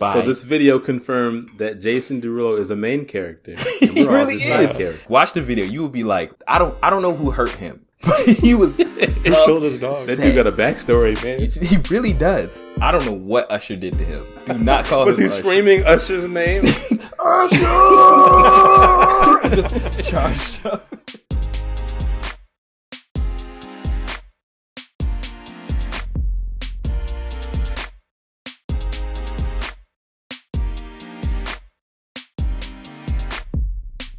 So this video confirmed that Jason Derulo is a main character. He really is. Watch the video. You will be like, I don't know who hurt him. But he was He killed his dog. That dude got a backstory, man. He really does. I don't know what Usher did to him. Do not call him Was he Usher. screaming Usher's name? Usher! Charged up.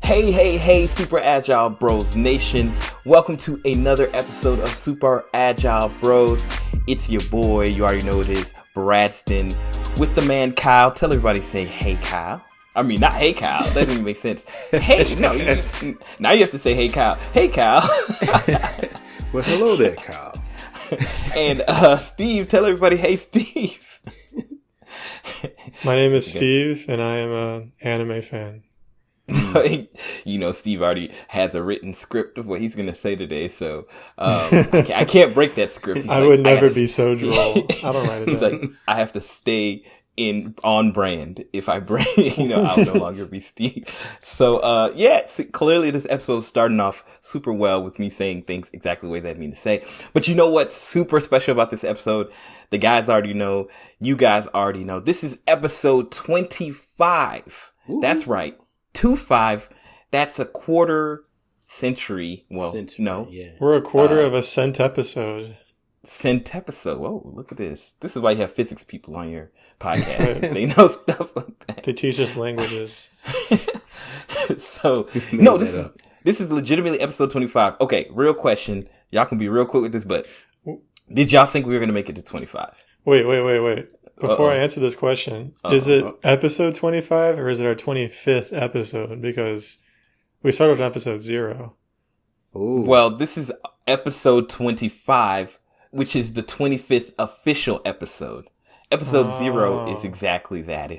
Hey, Super Agile Bros Nation. Welcome to another episode of Super Agile Bros. It's your boy, you already know it is, Bradston, with the man Kyle. Tell everybody, say, hey, Kyle. I mean, not hey, Kyle. That doesn't even make sense. Hey, no, now you have to say, hey, Kyle. Hey, Kyle. Well, hello there, Kyle. And Steve, tell everybody, hey, Steve. My name is Steve, and I am an anime fan. You know, Steve already has a written script of what he's going to say today, so I can't break that script. I would never be so droll. I don't write it He's down. like, I have to stay on brand. If I break, I'll no longer be Steve. So, clearly this episode is starting off super well with me saying things exactly the way that I mean to say. But you know what's super special about this episode? The guys already know. You guys already know. This is episode 25. Ooh. That's right. 25, that's a quarter century. Well, no. Yeah. We're a quarter of a cent episode. Cent episode. Whoa, look at this. This is why you have physics people on your podcast. Right. They know stuff like that. They teach us languages. So, no, this is legitimately episode 25. Okay, real question. Y'all can be real quick with this, but did y'all think we were going to make it to 25? Wait. Before I answer this question, is it episode 25 or is it our 25th episode? Because we started on episode 0. Ooh. Well, this is episode 25, which is the 25th official episode. Episode 0 is exactly that.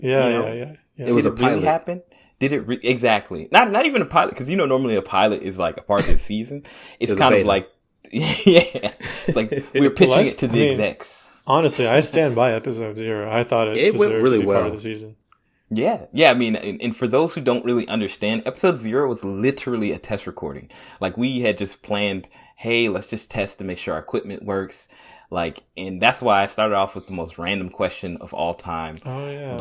Yeah. It was a pilot. Really happen? Did it exactly? Not even a pilot, because normally a pilot is like a part of the season. It's kind of like it's like we were pitching it to the execs. Honestly, I stand by episode 0. I thought it deserved went really to be well. part of the season. Yeah. I mean, and for those who don't really understand, episode 0 was literally a test recording. Like, we had just planned, hey, let's just test to make sure our equipment works. Like, and that's why I started off with the most random question of all time. Oh yeah.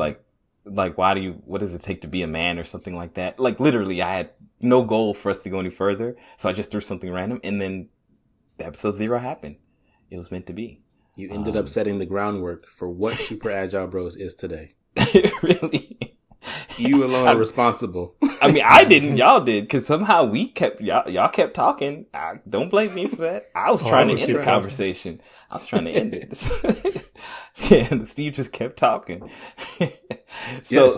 Like what does it take to be a man or something like that? Like, literally, I had no goal for us to go any further, so I just threw something random, and then the episode 0 happened. It was meant to be. You ended up setting the groundwork for what Super Agile Bros is today. Really? You alone are responsible. I mean, I didn't. Y'all did, because somehow we kept y'all kept talking. Don't blame me for that. I was trying to end the conversation. I was trying to end it. Yeah, and Steve just kept talking. So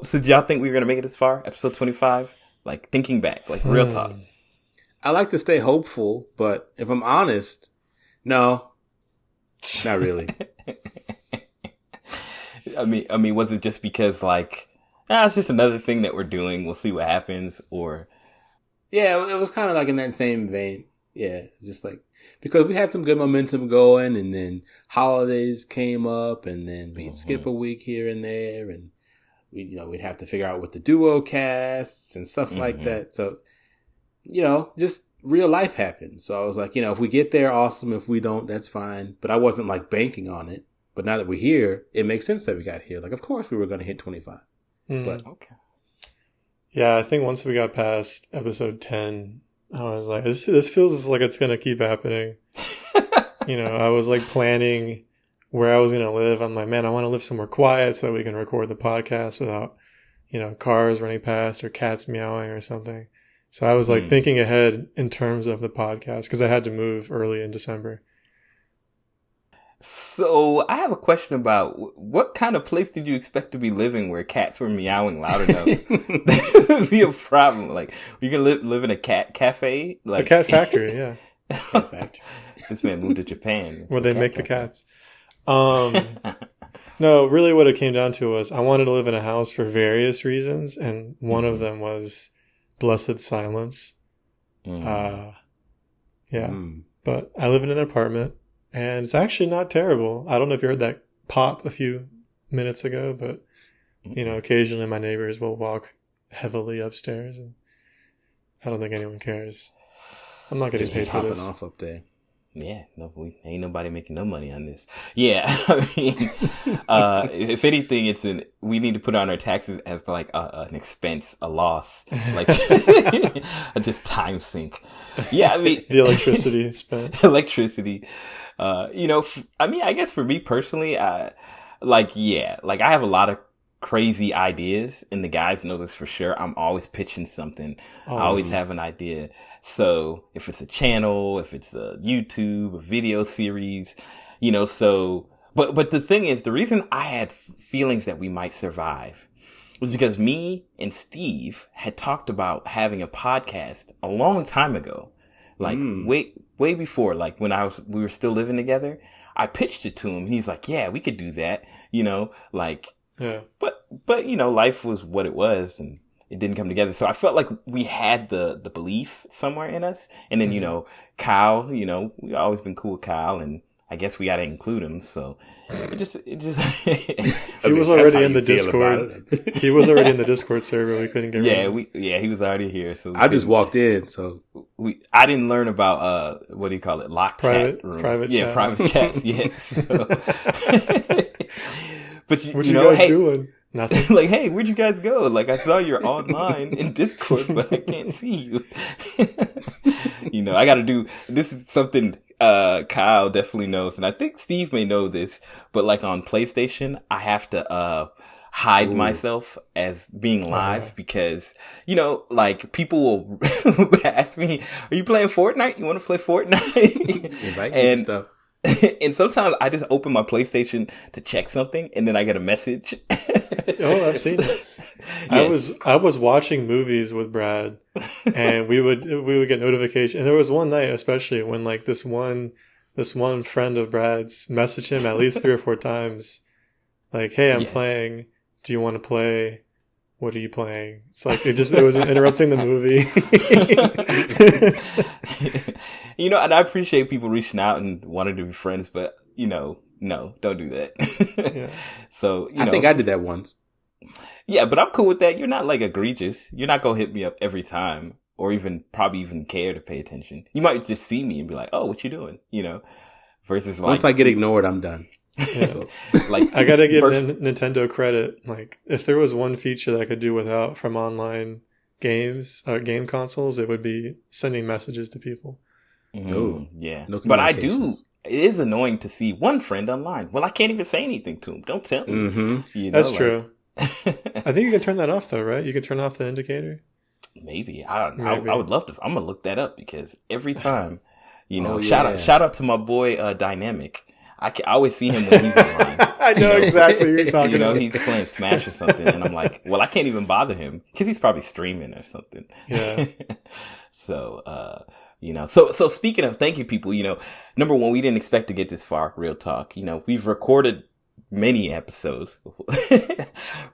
did y'all think we were gonna make it this far? Episode 25? Like, thinking back, like real talk. I like to stay hopeful, but if I'm honest, no. Not really. I mean, was it just because it's just another thing that we're doing? We'll see what happens, or? Yeah, it was kind of like in that same vein. Yeah, just like, because we had some good momentum going, and then holidays came up, and then we'd skip a week here and there, and we'd have to figure out what the duo casts and stuff like that. So, just real life happened. So I was like, if we get there, awesome. If we don't, that's fine. But I wasn't like banking on it. But now that we're here, it makes sense that we got here. Like, of course we were going to hit 25. But okay. Yeah, I think once we got past episode 10, I was like, this feels like it's going to keep happening. I was like planning where I was going to live. I'm like, man, I want to live somewhere quiet so that we can record the podcast without, cars running past or cats meowing or something. So I was like thinking ahead in terms of the podcast because I had to move early in December. So I have a question about what kind of place did you expect to be living where cats were meowing loud enough? That would be a problem. Like, you can live in a cat cafe? Like, a cat factory, yeah. Cat factory. This man moved to Japan. Where they make the cats. No, really what it came down to was I wanted to live in a house for various reasons, and one of them was blessed silence. But I live in an apartment, and it's actually not terrible. I don't know if you heard that pop a few minutes ago, but occasionally my neighbors will walk heavily upstairs, and I don't think anyone cares. I'm not getting paid for popping this. off up there. Yeah, no, we ain't nobody making no money on this. Yeah, I mean, if anything, we need to put on our taxes as like an expense, a loss, like just time sink. Yeah, I mean, the electricity spent. Electricity. I mean, I guess for me personally, I have a lot of crazy ideas, and the guys know this for sure. I'm always pitching something. I always have an idea. So if it's a channel, if it's a YouTube, a video series, but the thing is, the reason I had feelings that we might survive was because me and Steve had talked about having a podcast a long time ago, like way before, like when we were still living together. I pitched it to him. He's like, yeah, we could do that, Yeah. But life was what it was, and it didn't come together. So I felt like we had the belief somewhere in us. And then, Kyle, we always been cool with Kyle, and I guess we got to include him. So it just he was already in the Discord. He was already in the Discord server. We couldn't get rid of him. He was already here. So I just walked in, so I didn't learn about what do you call it? Locked chat rooms. Private chat. Private chats. Yeah. So. But what you guys doing? Nothing. Like, hey, where'd you guys go? Like, I saw you're online in Discord, but I can't see you. I got to do, this is something Kyle definitely knows, and I think Steve may know this, but like on PlayStation, I have to hide myself as being live because, like people will ask me, are you playing Fortnite? You want to play Fortnite? Invite me stuff. And sometimes I just open my PlayStation to check something, and then I get a message. Oh, I've seen it. Yes. I was watching movies with Brad, and we would get notification. And there was one night, especially when like this one friend of Brad's messaged him at least 3 or 4 times, like, "Hey, I'm playing. Do you want to play? What are you playing?" It's like it was interrupting the movie. And I appreciate people reaching out and wanting to be friends, but no, don't do that. Yeah. So I think I did that once. Yeah, but I'm cool with that. You're not like egregious. You're not gonna hit me up every time, or probably even care to pay attention. You might just see me and be like, "Oh, what you doing?" Versus like once I get ignored, I'm done. Yeah. So, like I gotta give Nintendo credit. Like if there was one feature that I could do without from online games or game consoles, it would be sending messages to people. Oh, yeah. No, but I do. It is annoying to see one friend online. Well, I can't even say anything to him. Don't tell me. Mm-hmm. That's true. I think you can turn that off though, right? You can turn off the indicator. Maybe. I would love to. I'm gonna look that up because every time, shout out to my boy Dynamic. I always see him when he's online. I know exactly what you're talking about. He's playing Smash or something, and I'm like, well, I can't even bother him because he's probably streaming or something. Yeah. So, so speaking of, thank you, people. Number one, we didn't expect to get this far. Real talk. We've recorded many episodes,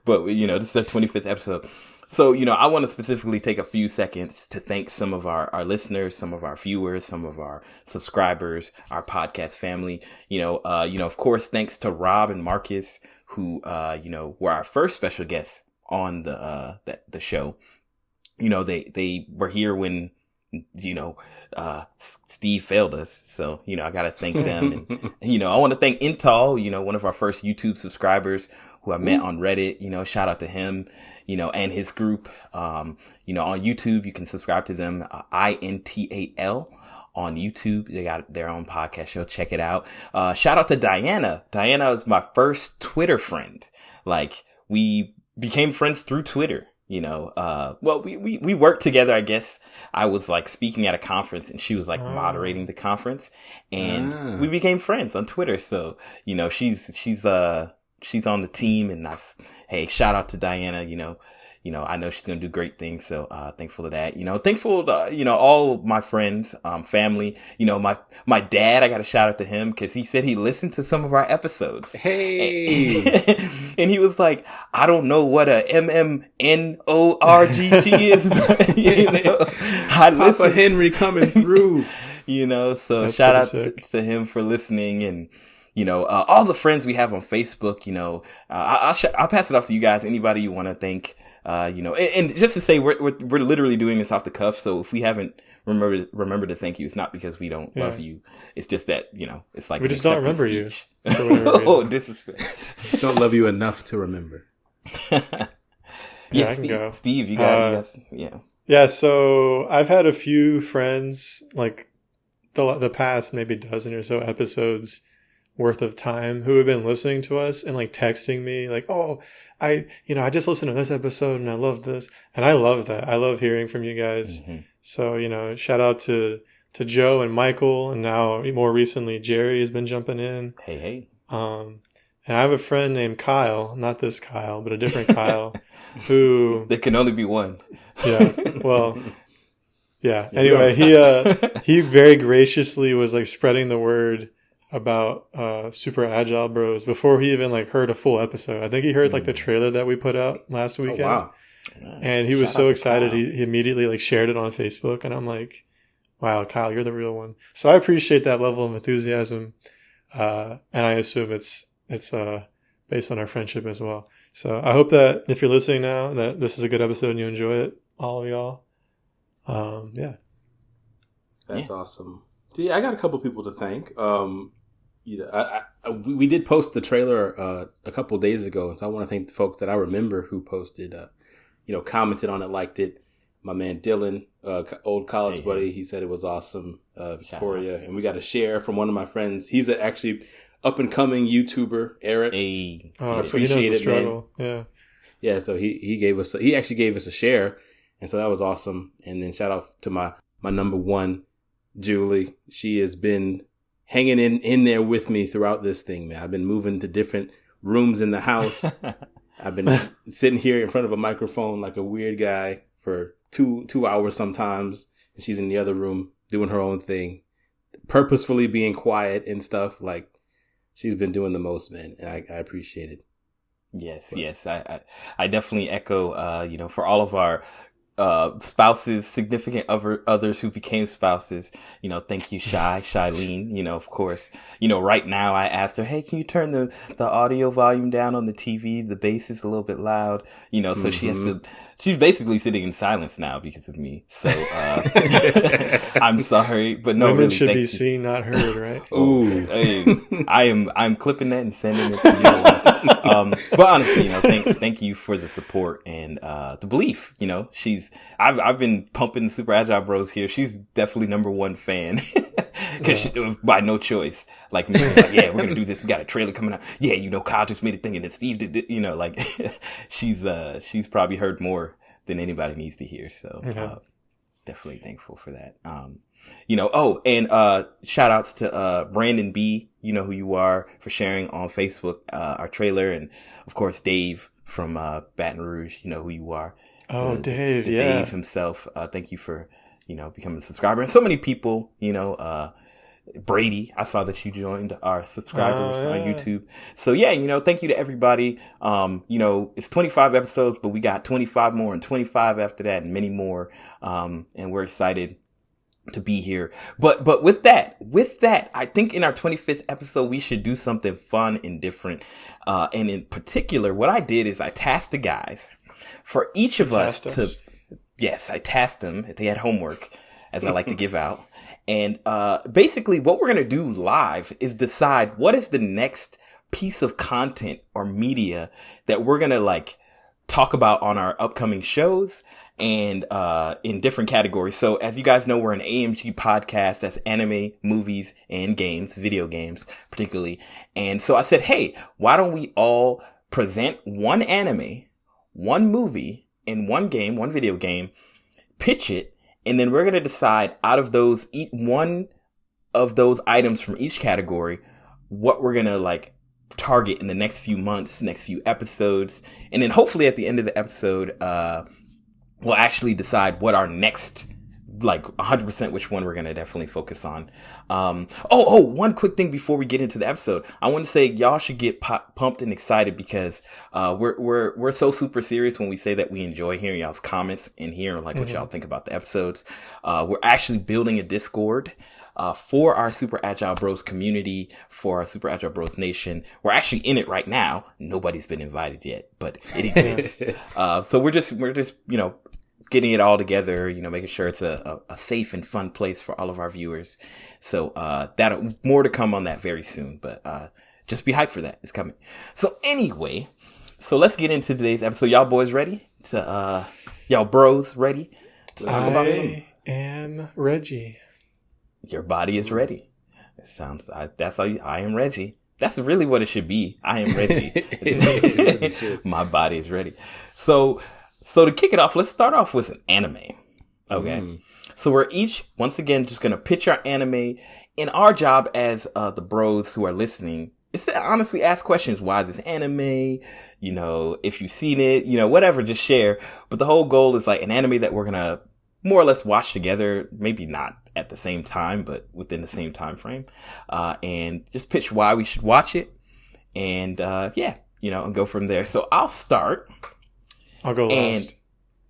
but this is our 25th episode. So, I want to specifically take a few seconds to thank some of our listeners, some of our viewers, some of our subscribers, our podcast family. Of course, thanks to Rob and Marcus, who, were our first special guests on the show. They were here when, Steve failed us. So, I got to thank them. And, I want to thank Intal, one of our first YouTube subscribers who I met on Reddit. Shout out to him, and his group. On YouTube, you can subscribe to them, INTAL on YouTube. They got their own podcast show. Check it out. Shout out to Diana. Diana is my first Twitter friend. Like, we became friends through Twitter. We worked together, I guess. I was like speaking at a conference and she was like moderating the conference, and we became friends on Twitter. So, she's on the team, and hey, shout out to Diana, I know she's going to do great things. So, thankful to that, thankful to, all my friends, family, my dad, I got to shout out to him because he said he listened to some of our episodes. Hey, and he was like, I don't know what a MMNORGG is, but, I listen. Papa Henry coming through, so that's shout out sick. to him for listening. And, all the friends we have on Facebook, I'll pass it off to you guys. Anybody you want to thank, and just to say, we're literally doing this off the cuff. So if we haven't remember to thank you, it's not because we don't love you. It's just that, it's like we just don't remember speech. You. For whatever reason. Oh, disrespect. Don't love you enough to remember. Yeah, I can go. Steve, you got, yeah. Yeah, so I've had a few friends, like the past maybe dozen or so episodes worth of time, who have been listening to us and like texting me like, oh, I just listened to this episode and I love this. And I love that. I love hearing from you guys. Mm-hmm. So, shout out to Joe and Michael, and now more recently Jerry has been jumping in. Hey. And I have a friend named Kyle, not this Kyle, but a different Kyle, who... There can only be one. Yeah, well, yeah. Anyway, he very graciously was like spreading the word about Super Agile Bros before he even like heard a full episode. I think he heard like the trailer that we put out last weekend. Oh, wow. And he was so excited. He immediately like shared it on Facebook, and I'm like, wow, Kyle, you're the real one. So I appreciate that level of enthusiasm. And I assume it's based on our friendship as well. So I hope that if you're listening now, that this is a good episode and you enjoy it, all of y'all. Yeah. That's awesome. See, I got a couple people to thank. We did post the trailer a couple of days ago, and so I want to thank the folks that I remember who posted, commented on it, liked it. My man Dylan, old college buddy, he said it was awesome. Victoria, and we got a share from one of my friends. He's actually up and coming YouTuber, Eric. Hey. Oh, so he knows the struggle. Man. Yeah. So he actually gave us a share, and so that was awesome. And then shout out to my number one, Julie. She has been hanging in there with me throughout this thing, man. I've been moving to different rooms in the house. I've been sitting here in front of a microphone like a weird guy for 2 hours sometimes, and she's in the other room doing her own thing, purposefully being quiet and stuff. Like, she's been doing the most, man, and I appreciate it. Yes. I definitely echo, for all of our spouses, significant others who became spouses, thank you, Shylene, of course, right now I asked her, hey, can you turn the audio volume down on the TV? The bass is a little bit loud, so she's basically sitting in silence now because of me. So, I'm sorry, but no, women really, should be seen, not heard, right? Ooh, hey, I'm clipping that and sending it to you. But honestly, thank you for the support and, the belief, I've been pumping the Super Agile Bros here. She's definitely number one fan because by no choice. Like, me, yeah, we're going to do this. We got a trailer coming out. Yeah, Kyle just made a thing and then Steve did it, she's probably heard more than anybody needs to hear. So, definitely thankful for that. And shout outs to Brandon B, who you are, for sharing on Facebook our trailer, and of course Dave from Baton Rouge, who you are. Oh, Dave, Dave himself. Thank you for becoming a subscriber, and so many people. Brady, I saw that you joined our subscribers on YouTube. So thank you to everybody. It's 25 episodes, but we got 25 more and 25 after that and many more. And we're excited to be here. But with that, I think in our 25th episode, we should do something fun and different. And in particular, what I did is I tasked the guys for each of us to, I tasked them if they had homework, as I like to give out. And basically what we're going to do live is decide what is the next piece of content or media that we're going to talk about on our upcoming shows and in different categories. So as you guys know, we're an AMG podcast. That's anime, movies, and games, video games particularly. And so I said, hey, why don't we all present one anime, one movie, and one game, one video game, pitch it, and then we're going to decide out of those, one of those items from each category, what we're going to target in the next few months, next few episodes. And then hopefully at the end of the episode, we'll actually decide what our next like 100% which one we're going to definitely focus on. One quick thing before we get into the episode. I want to say y'all should get pumped and excited because we're so super serious when we say that we enjoy hearing y'all's comments and hearing like what y'all think about the episodes. We're actually building a Discord for our Super Agile Bros community, for our Super Agile Bros Nation. We're actually in it right now. Nobody's been invited yet, but it exists. So we're just, getting it all together, making sure it's a safe and fun place for all of our viewers. So, more to come on that very soon, but, just be hyped for that. It's coming. So anyway, let's get into today's episode. Y'all boys ready y'all bros ready to talk about something? I am Reggie. Your body is ready. It sounds, that's all I am Reggie. That's really what it should be. I am Reggie. My body is ready. So to kick it off, let's start off with an anime. Okay. So we're each, once again, just going to pitch our anime. And our job as the bros who are listening is to honestly ask questions. Why is this anime? If you've seen it, whatever, just share. But the whole goal is like an anime that we're going to more or less watch together, maybe not at the same time, but within the same time frame, and just pitch why we should watch it, and and go from there. So I'll start. I'll go last.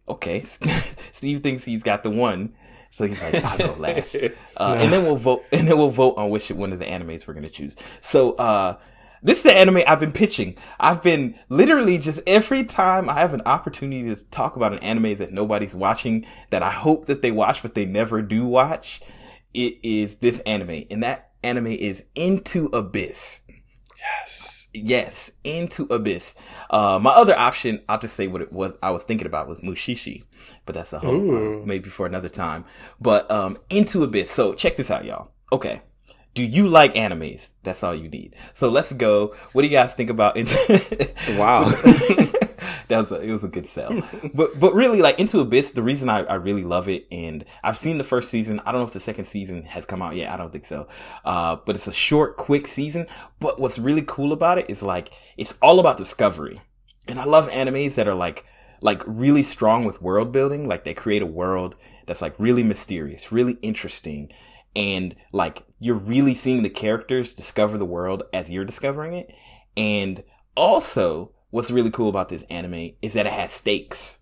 Okay, Steve thinks he's got the one, so he's like, I'll go last, and then we'll vote. And then we'll vote on which one of the animes we're gonna choose. So this is the anime I've been pitching. I've been literally just every time I have an opportunity to talk about an anime that nobody's watching, that I hope that they watch, but they never do watch. It is this anime. And that anime is Into Abyss. Yes, Into Abyss. My other option, I'll just say what it was I was thinking about was Mushishi. But that's a whole, maybe for another time. But Into Abyss. So check this out, y'all. Okay. Do you like animes? That's all you need. So let's go. What do you guys think about Wow. It was a good sell. But really, like, Into Abyss, the reason I really love it, and I've seen the first season. I don't know if the second season has come out yet. I don't think so. But it's a short, quick season. But what's really cool about it is like, it's all about discovery. And I love animes that are like really strong with world building. Like they create a world that's like really mysterious, really interesting. And like, you're really seeing the characters discover the world as you're discovering it. And also, what's really cool about this anime is that it has stakes.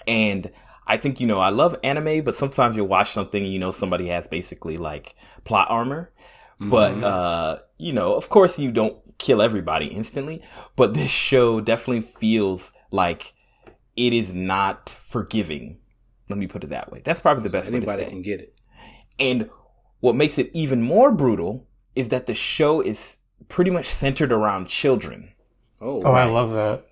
And I think, I love anime, but sometimes you'll watch something and somebody has basically like plot armor. But, of course you don't kill everybody instantly. But this show definitely feels like it is not forgiving. Let me put it that way. That's probably the best way to say it. Anybody can get it. And what makes it even more brutal is that the show is pretty much centered around children. Oh, right. I love that.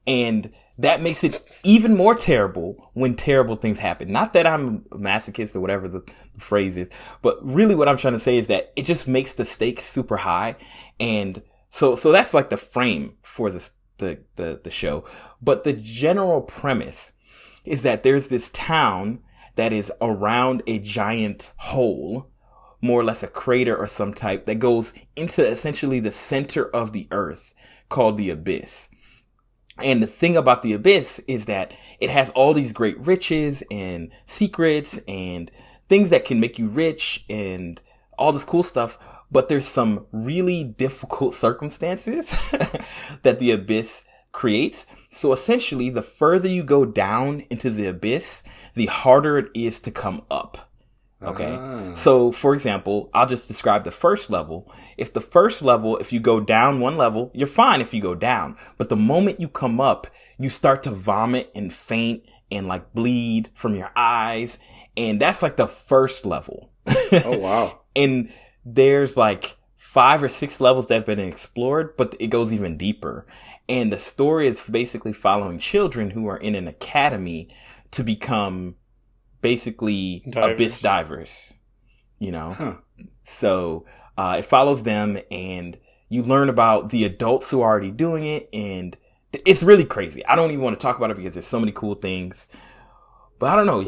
And that makes it even more terrible when terrible things happen. Not that I'm a masochist or whatever the phrase is, but really what I'm trying to say is that it just makes the stakes super high. And so that's like the frame for the show. But the general premise is that there's this town that is around a giant hole, more or less a crater or some type, that goes into essentially the center of the earth, called the Abyss. And the thing about the Abyss is that it has all these great riches and secrets and things that can make you rich and all this cool stuff. But there's some really difficult circumstances that the Abyss creates. So essentially, the further you go down into the Abyss, the harder it is to come up. Okay. So for example, I'll just describe the first level. If you go down one level, you're fine if you go down. But the moment you come up, you start to vomit and faint and like bleed from your eyes. And that's like the first level. Oh, wow. And there's like 5 or 6 levels that have been explored, but it goes even deeper. And the story is basically following children who are in an academy to become basically abyss divers, So it follows them, and you learn about the adults who are already doing it, and it's really crazy. I don't even want to talk about it because there's so many cool things. But I don't know,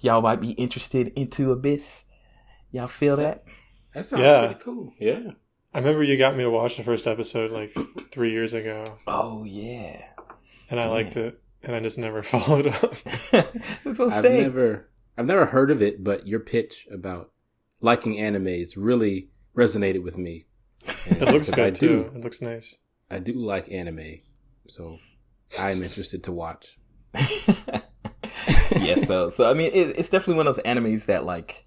y'all might be interested into Abyss. Y'all feel that? That sounds pretty cool. Yeah. I remember you got me to watch the first episode like 3 years ago. Oh yeah. And I liked it, and I just never followed up. That's what I'm saying. I've never heard of it, but your pitch about liking animes really resonated with me. And it looks good too. It looks nice. I do like anime, so I'm interested to watch. Yeah, so I mean, it's definitely one of those animes that like,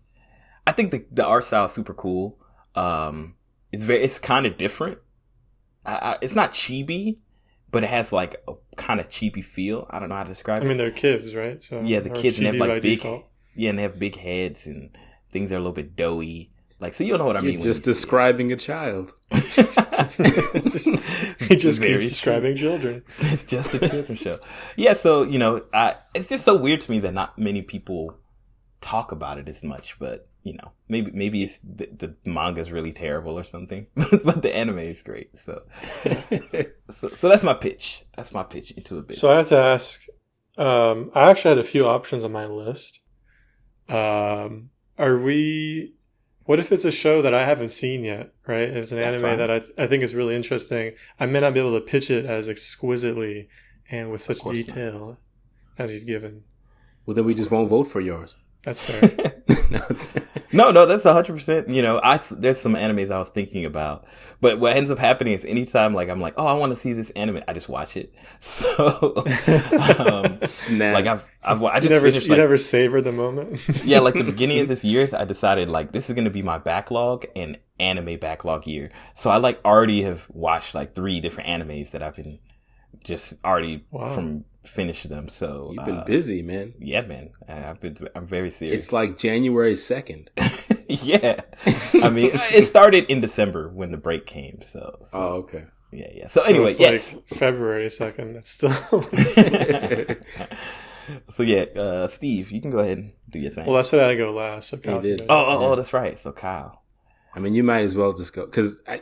I think the art style is super cool. It's kind of different. It's not chibi, but it has like a kind of chibi feel. I don't know how to describe it. I mean, they're kids, right? So yeah, the kids, and they have like big, default. yeah, and they have big heads and things that are a little bit doughy. Like, so you'll know what I mean. You're just describing a child. He just keeps describing children. It's just a children's show. Yeah, so, you know, it's just so weird to me that not many people talk about it as much. But, you know, maybe it's the manga's really terrible or something. But the anime is great. So that's my pitch. That's my pitch into a bit. So I have to ask, I actually had a few options on my list. What if it's a show that I haven't seen yet, right? If it's an anime that I think is really interesting, I may not be able to pitch it as exquisitely and with such detail as you've given. Well, then we just won't vote for yours. That's fair. No, that's 100%. You know, there's some animes I was thinking about, but what ends up happening is anytime like I'm like, oh, I want to see this anime, I just watch it. So, Snap. like I just finished. You never savor the moment. Yeah, like the beginning of this year, I decided like this is going to be my backlog and anime backlog year. So I like already have watched like 3 different animes that I've been just already from finished them. So you've been busy, man. Yeah, man. I'm very serious. It's like January 2nd. Yeah. I mean, it started in December when the break came. So oh, okay. Yeah. So anyway, yes. Like February 2nd. That's still. So yeah, Steve, you can go ahead and do your thing. Well, I said I go last. So Kyle did. Oh, that's right. So Kyle. I mean, you might as well just go because I'm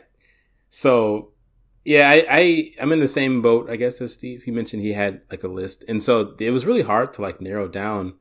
in the same boat, I guess, as Steve. He mentioned he had like a list. And so it was really hard to like narrow down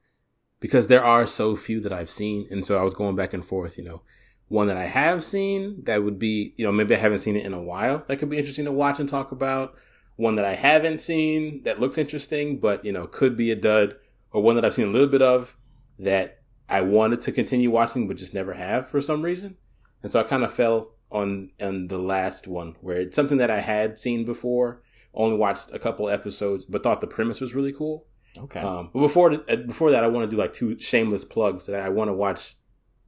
because there are so few that I've seen. And so I was going back and forth, you know, one that I have seen that would be, you know, maybe I haven't seen it in a while. That could be interesting to watch and talk about. One that I haven't seen that looks interesting, but, you know, could be a dud, or one that I've seen a little bit of that I wanted to continue watching, but just never have for some reason. And so I kind of fell on the last one where it's something that I had seen before, only watched a couple episodes, but thought the premise was really cool. Okay. But before that, I want to do like 2 shameless plugs that I want to watch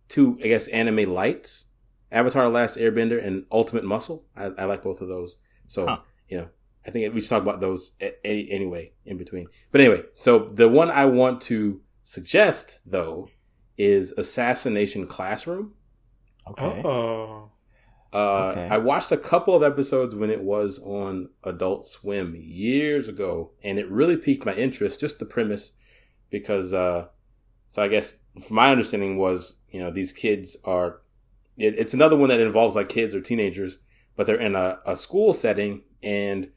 2, I guess, anime lights, Avatar: The Last Airbender and Ultimate Muscle. I like both of those. So, you know, I think we should talk about those anyway in between. But anyway, so the one I want to suggest though is Assassination Classroom. Okay. Oh. Okay. I watched a couple of episodes when it was on Adult Swim years ago, and it really piqued my interest, just the premise, because, so I guess from my understanding was, you know, these kids are, it's another one that involves like kids or teenagers, but they're in a school setting, and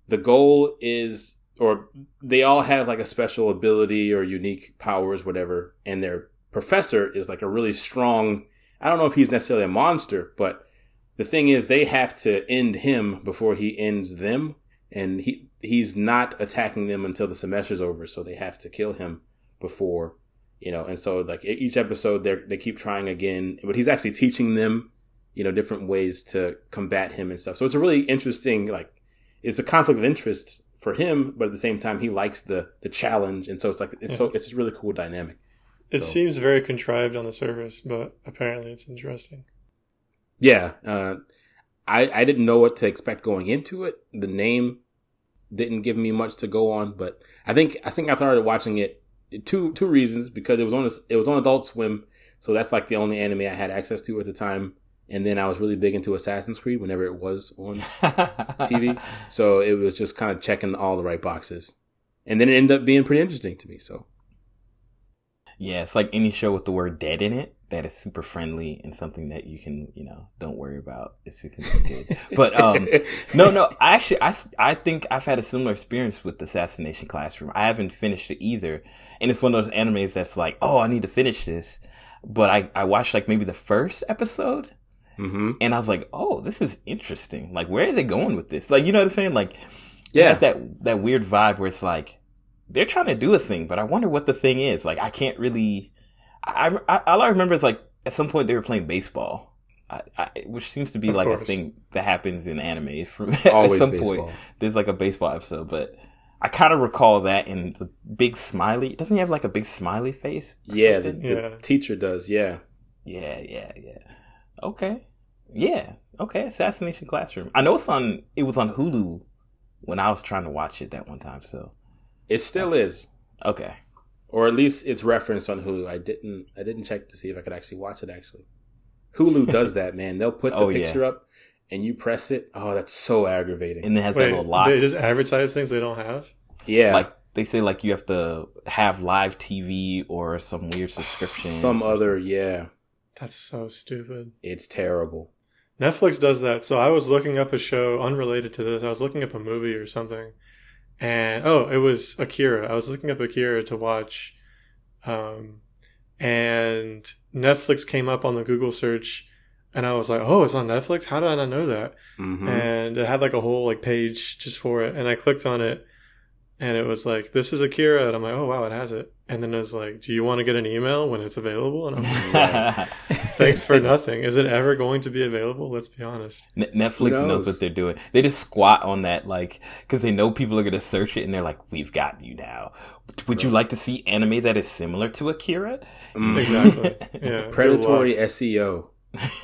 the goal is, or they all have like a special ability or unique powers, whatever, and their professor is like a really strong, I don't know if he's necessarily a monster, but the thing is, they have to end him before he ends them, and he's not attacking them until the semester's over, so they have to kill him before, you know. And so, like each episode, they keep trying again, but he's actually teaching them, you know, different ways to combat him and stuff. So it's a really interesting, like, it's a conflict of interest for him, but at the same time, he likes the challenge, and so it's like it's a really cool dynamic. It seems very contrived on the surface, but apparently it's interesting. Yeah, I didn't know what to expect going into it. The name didn't give me much to go on, but I think I started watching it two reasons, because it was on Adult Swim, so that's like the only anime I had access to at the time, and then I was really big into Assassin's Creed whenever it was on TV, so it was just kind of checking all the right boxes, and then it ended up being pretty interesting to me. So yeah, it's like any show with the word dead in it that is super friendly and something that you can, you know, don't worry about. It's just good. But no, I think I've had a similar experience with Assassination Classroom. I haven't finished it either, and it's one of those animes that's like, oh, I need to finish this. But I watched like maybe the first episode, and I was like, oh, this is interesting. Like, where are they going with this? Like, you know what I'm saying? Like, yeah, it has that weird vibe where it's like they're trying to do a thing, but I wonder what the thing is. Like, I can't really All I remember is like at some point they were playing baseball, which seems to be Of like a course. thing that happens in anime. At Always some baseball. point, there's like a baseball episode, but I kind of recall that and the big smiley. Doesn't he have like a big smiley face? Or Yeah, something? the teacher does. Yeah. Yeah. Okay. Yeah. Okay. Assassination Classroom. I know it was on Hulu when I was trying to watch it that one time. So It still is. okay. Or at least it's referenced on Hulu. I didn't check to see if I could actually watch it actually. Hulu does that, man. They'll put the picture up and you press it. Oh, that's so aggravating. And it has that little lock. They just advertise things they don't have? Yeah. Like they say like you have to have live TV or some weird subscription. Some other, yeah. That's so stupid. It's terrible. Netflix does that. So I was looking up a show unrelated to this. I was looking up a movie or something. And it was Akira. I was looking up Akira to watch. And Netflix came up on the Google search and I was like, oh, it's on Netflix? How did I not know that? Mm-hmm. And it had like a whole like page just for it. And I clicked on it and it was like, this is Akira. And I'm like, oh wow, it has it. And then it was like, do you want to get an email when it's available? And I'm like, thanks for nothing. Is it ever going to be available? Let's be honest. Netflix knows what they're doing. They just squat on that, like, because they know people are going to search it and they're like, we've got you now. Would you like to see anime that is similar to Akira? Exactly. Yeah. Predatory SEO.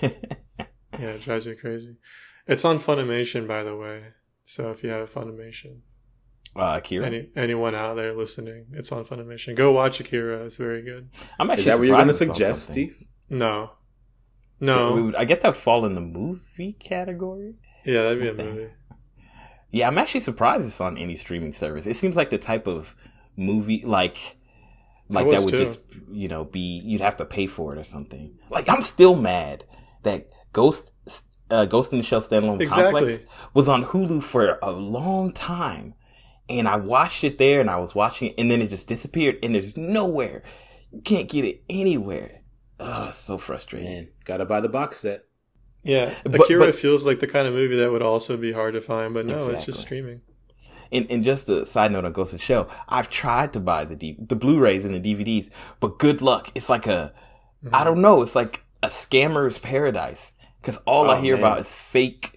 Yeah, it drives me crazy. It's on Funimation, by the way. So if you have Funimation, Akira? anyone out there listening, it's on Funimation. Go watch Akira. It's very good. I'm actually Is that what you're going to surprised suggest, it's on something. Steve? No. So I guess that would fall in the movie category. Yeah, that'd be a movie. Yeah, I'm actually surprised it's on any streaming service. It seems like the type of movie like that would too. just, be, you'd have to pay for it or something. Like, I'm still mad that Ghost in the Shell Standalone Complex was on Hulu for a long time. And I watched it there and I was watching it and then it just disappeared and there's nowhere. You can't get it anywhere. Ugh, so frustrating. Man, gotta buy the box set. Yeah, But Akira feels like the kind of movie that would also be hard to find, but no, it's just streaming. And just a side note on Ghost in the Shell, I've tried to buy the Blu-rays and the DVDs, but good luck. It's like I don't know, it's like a scammer's paradise. Because all I hear about is fake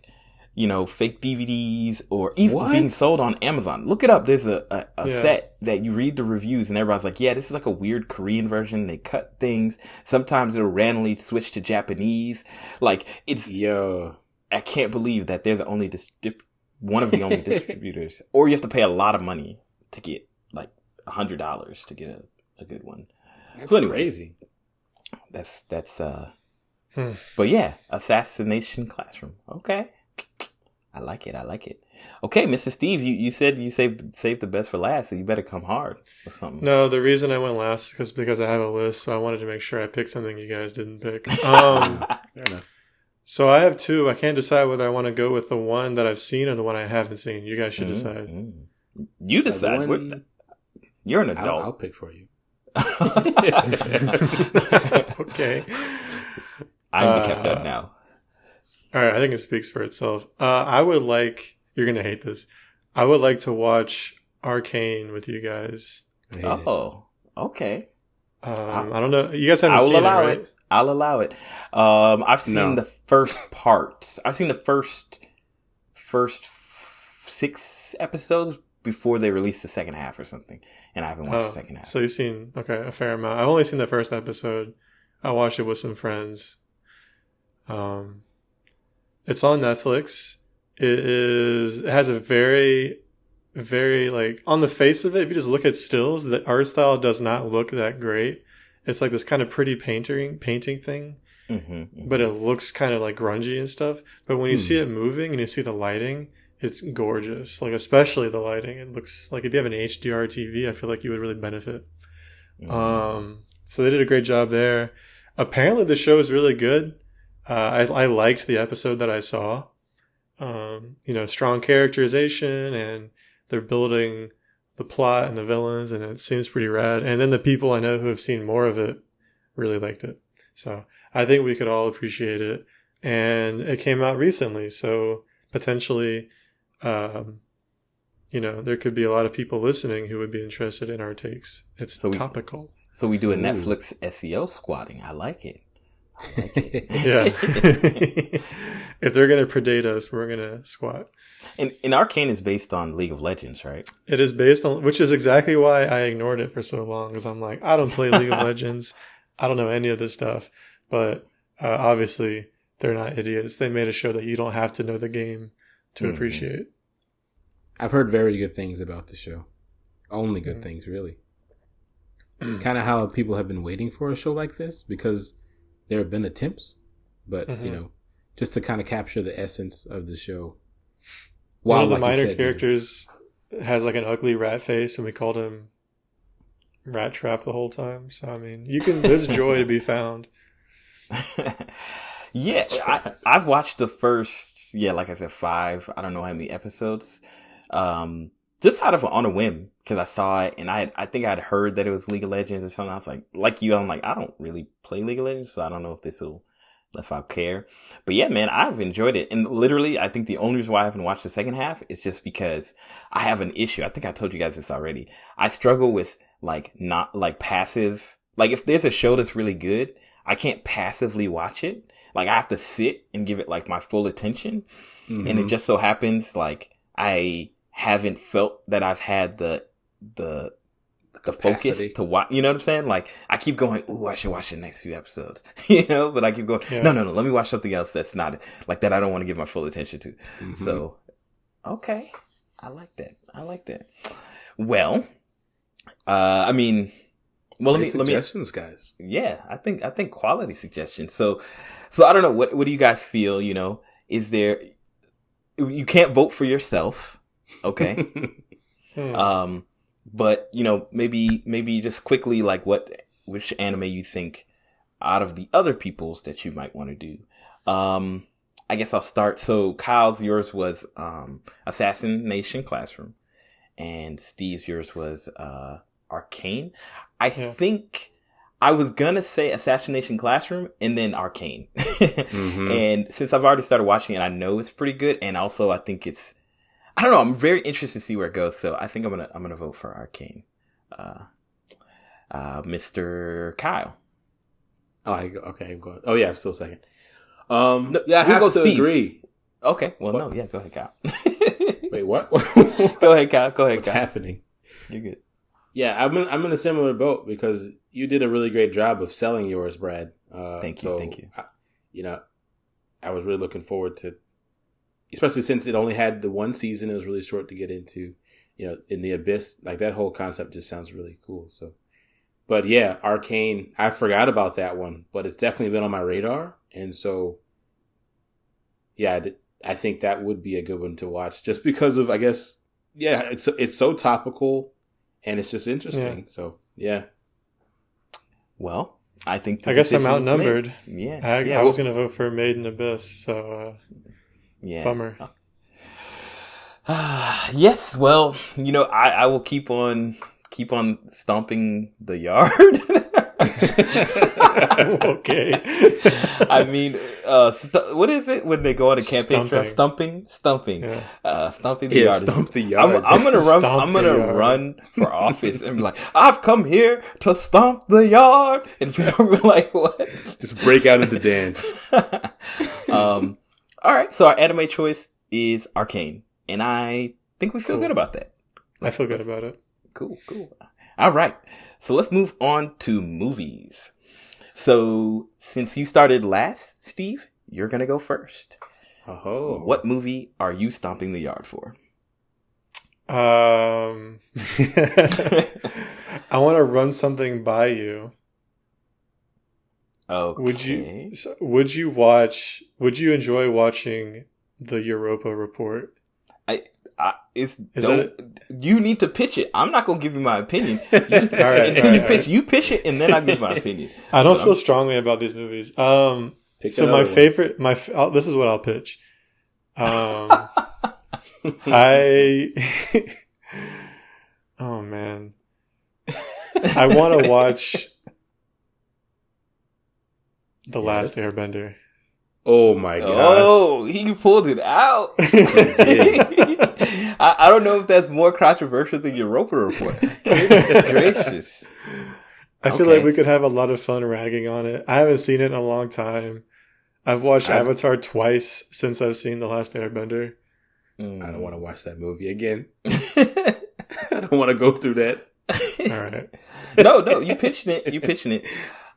DVDs or even being sold on Amazon. Look it up. There's a set that you read the reviews and everybody's like, yeah, this is like a weird Korean version. They cut things. Sometimes it'll randomly switch to Japanese. Like, I can't believe that they're the only one of the only distributors. Or you have to pay a lot of money to get like $100 to get a good one. That's so anyway, crazy. That's but yeah, Assassination Classroom. Okay. I like it. Okay, Mr. Steve, you said you saved the best for last, so you better come hard or something. No, the reason I went last is because I have a list, so I wanted to make sure I picked something you guys didn't pick. Fair enough. So I have two. I can't decide whether I want to go with the one that I've seen or the one I haven't seen. You guys should decide. You decide. You're an adult. I'll pick for you. Okay. I'm the captain now. All right, I think it speaks for itself. I would like, you're going to hate this, I would like to watch Arcane with you guys. Oh, okay. I don't know. You guys haven't seen it, right? I'll allow it. I've seen the first parts. I've seen the first 6 episodes before they released the second half or something. And I haven't watched the second half. So you've seen, a fair amount. I've only seen the first episode. I watched it with some friends. It's on Netflix. It has a very, very, like, on the face of it, if you just look at stills, the art style does not look that great. It's like this kind of pretty painting thing, but it looks kind of like grungy and stuff. But when you see it moving and you see the lighting, it's gorgeous. Like, especially the lighting. It looks like if you have an HDR TV, I feel like you would really benefit. So they did a great job there. Apparently the show is really good. I liked the episode that I saw. Strong characterization and they're building the plot and the villains and it seems pretty rad. And then the people I know who have seen more of it really liked it. So I think we could all appreciate it. And it came out recently. So potentially, there could be a lot of people listening who would be interested in our takes. It's topical. So we do a Ooh. Netflix SEO squatting. I like it. Yeah. If they're going to predate us, we're going to squat. And Arcane is based on League of Legends, right? It is based on, which is exactly why I ignored it for so long, because I'm like, I don't play League of Legends. I don't know any of this stuff. But obviously, they're not idiots. They made a show that you don't have to know the game to appreciate. I've heard very good things about the show. Only good things, really. Kind of how people have been waiting for a show like this, because there have been attempts, but just to kind of capture the essence of the show. One of the minor characters has like an ugly rat face, and we called him Rat Trap the whole time. So I mean, there's joy to be found. Yeah, I've watched the first, like I said, 5. I don't know how many episodes. Just on a whim, because I saw it and I think I'd heard that it was League of Legends or something. I was like you, I'm like, I don't really play League of Legends, so I don't know if I'll care. But yeah, man, I've enjoyed it. And literally, I think the only reason why I haven't watched the second half is just because I have an issue. I think I told you guys this already. I struggle with not passive. Like if there's a show that's really good, I can't passively watch it. Like I have to sit and give it my full attention. Mm-hmm. And it just so happens I haven't felt that I've had the focus to watch. You know what I'm saying? Like I keep going, ooh, I should watch the next few episodes. But I keep going, no, let me watch something else that's not that I don't want to give my full attention to. Mm-hmm. So, okay, I like that. Well, let me suggestions, guys. Yeah, I think quality suggestions. So I don't know. What do you guys feel? Is there? You can't vote for yourself. Okay. But maybe just quickly, which anime you think out of the other people's that you might want to do. I guess I'll start. So Kyle's, yours was Assassination Classroom, and Steve's, yours was Arcane. I think I was gonna say Assassination Classroom and then Arcane. Mm-hmm. And since I've already started watching it, I know it's pretty good, and also I think I don't know. I'm very interested to see where it goes. So I think I'm gonna vote for Arcane. Mr. Kyle. Oh, okay. I'm going. Oh yeah, I'm still second. No, yeah, I have to agree. Okay. Well, no. Yeah, go ahead, Kyle. Wait, what? Go ahead, Kyle. What's happening? You're good. Yeah, I'm in a similar boat because you did a really great job of selling yours, Brad. Thank you. I was really looking forward to, especially since it only had the one season. It was really short to get into, in the abyss. Like that whole concept just sounds really cool. So, but yeah, Arcane. I forgot about that one, but it's definitely been on my radar, and so yeah, I think that would be a good one to watch, just because of, I guess, yeah, it's so topical. And it's just interesting. Yeah. So, yeah. Well, I guess I'm outnumbered. Yeah. I was going to vote for Made in Abyss. So, yeah. Bummer. Yes. Well, I will keep on stomping the yard. Okay. I mean, what is it when they go on a campaign trail? Stumping. Yeah. Stomping the yard. Stomp the yard. I'm gonna run for office and be like, I've come here to stomp the yard, and people be like, what? Just break out into dance. All right. So our anime choice is Arcane, and I think we feel good about that. I feel good about it. Cool. All right. So let's move on to movies. So since you started last, Steve, you're going to go first. Oh. What movie are you stomping the yard for? I want to run something by you. Okay. Would you enjoy watching the Europa Report? You need to pitch it. I'm not gonna give you my opinion. You pitch. You pitch it, and then I'll give my opinion. I don't feel strongly about these movies. So my favorite, this is what I'll pitch. Oh man, I want to watch The Last Airbender. Oh my gosh. Oh, he pulled it out. I don't know if that's more controversial than Europa Report. Goodness gracious. I feel like we could have a lot of fun ragging on it. I haven't seen it in a long time. I've watched Avatar twice since I've seen The Last Airbender. I don't want to watch that movie again. I don't want to go through that. All right. No, you pitching it.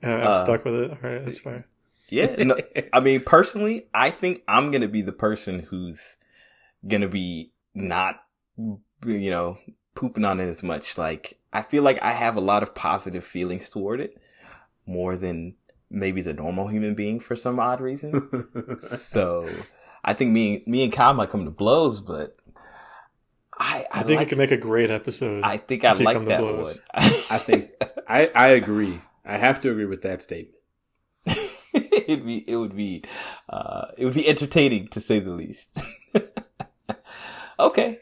I'm stuck with it. All right, that's fine. Yeah. No, I mean, personally, I think I'm going to be the person who's going to be not, pooping on it as much. Like, I feel like I have a lot of positive feelings toward it, more than maybe the normal human being for some odd reason. So I think me and Kyle might come to blows, but I think it could make a great episode. I think I like that one. I think I agree. I have to agree with that statement. It would be entertaining, to say the least. Okay.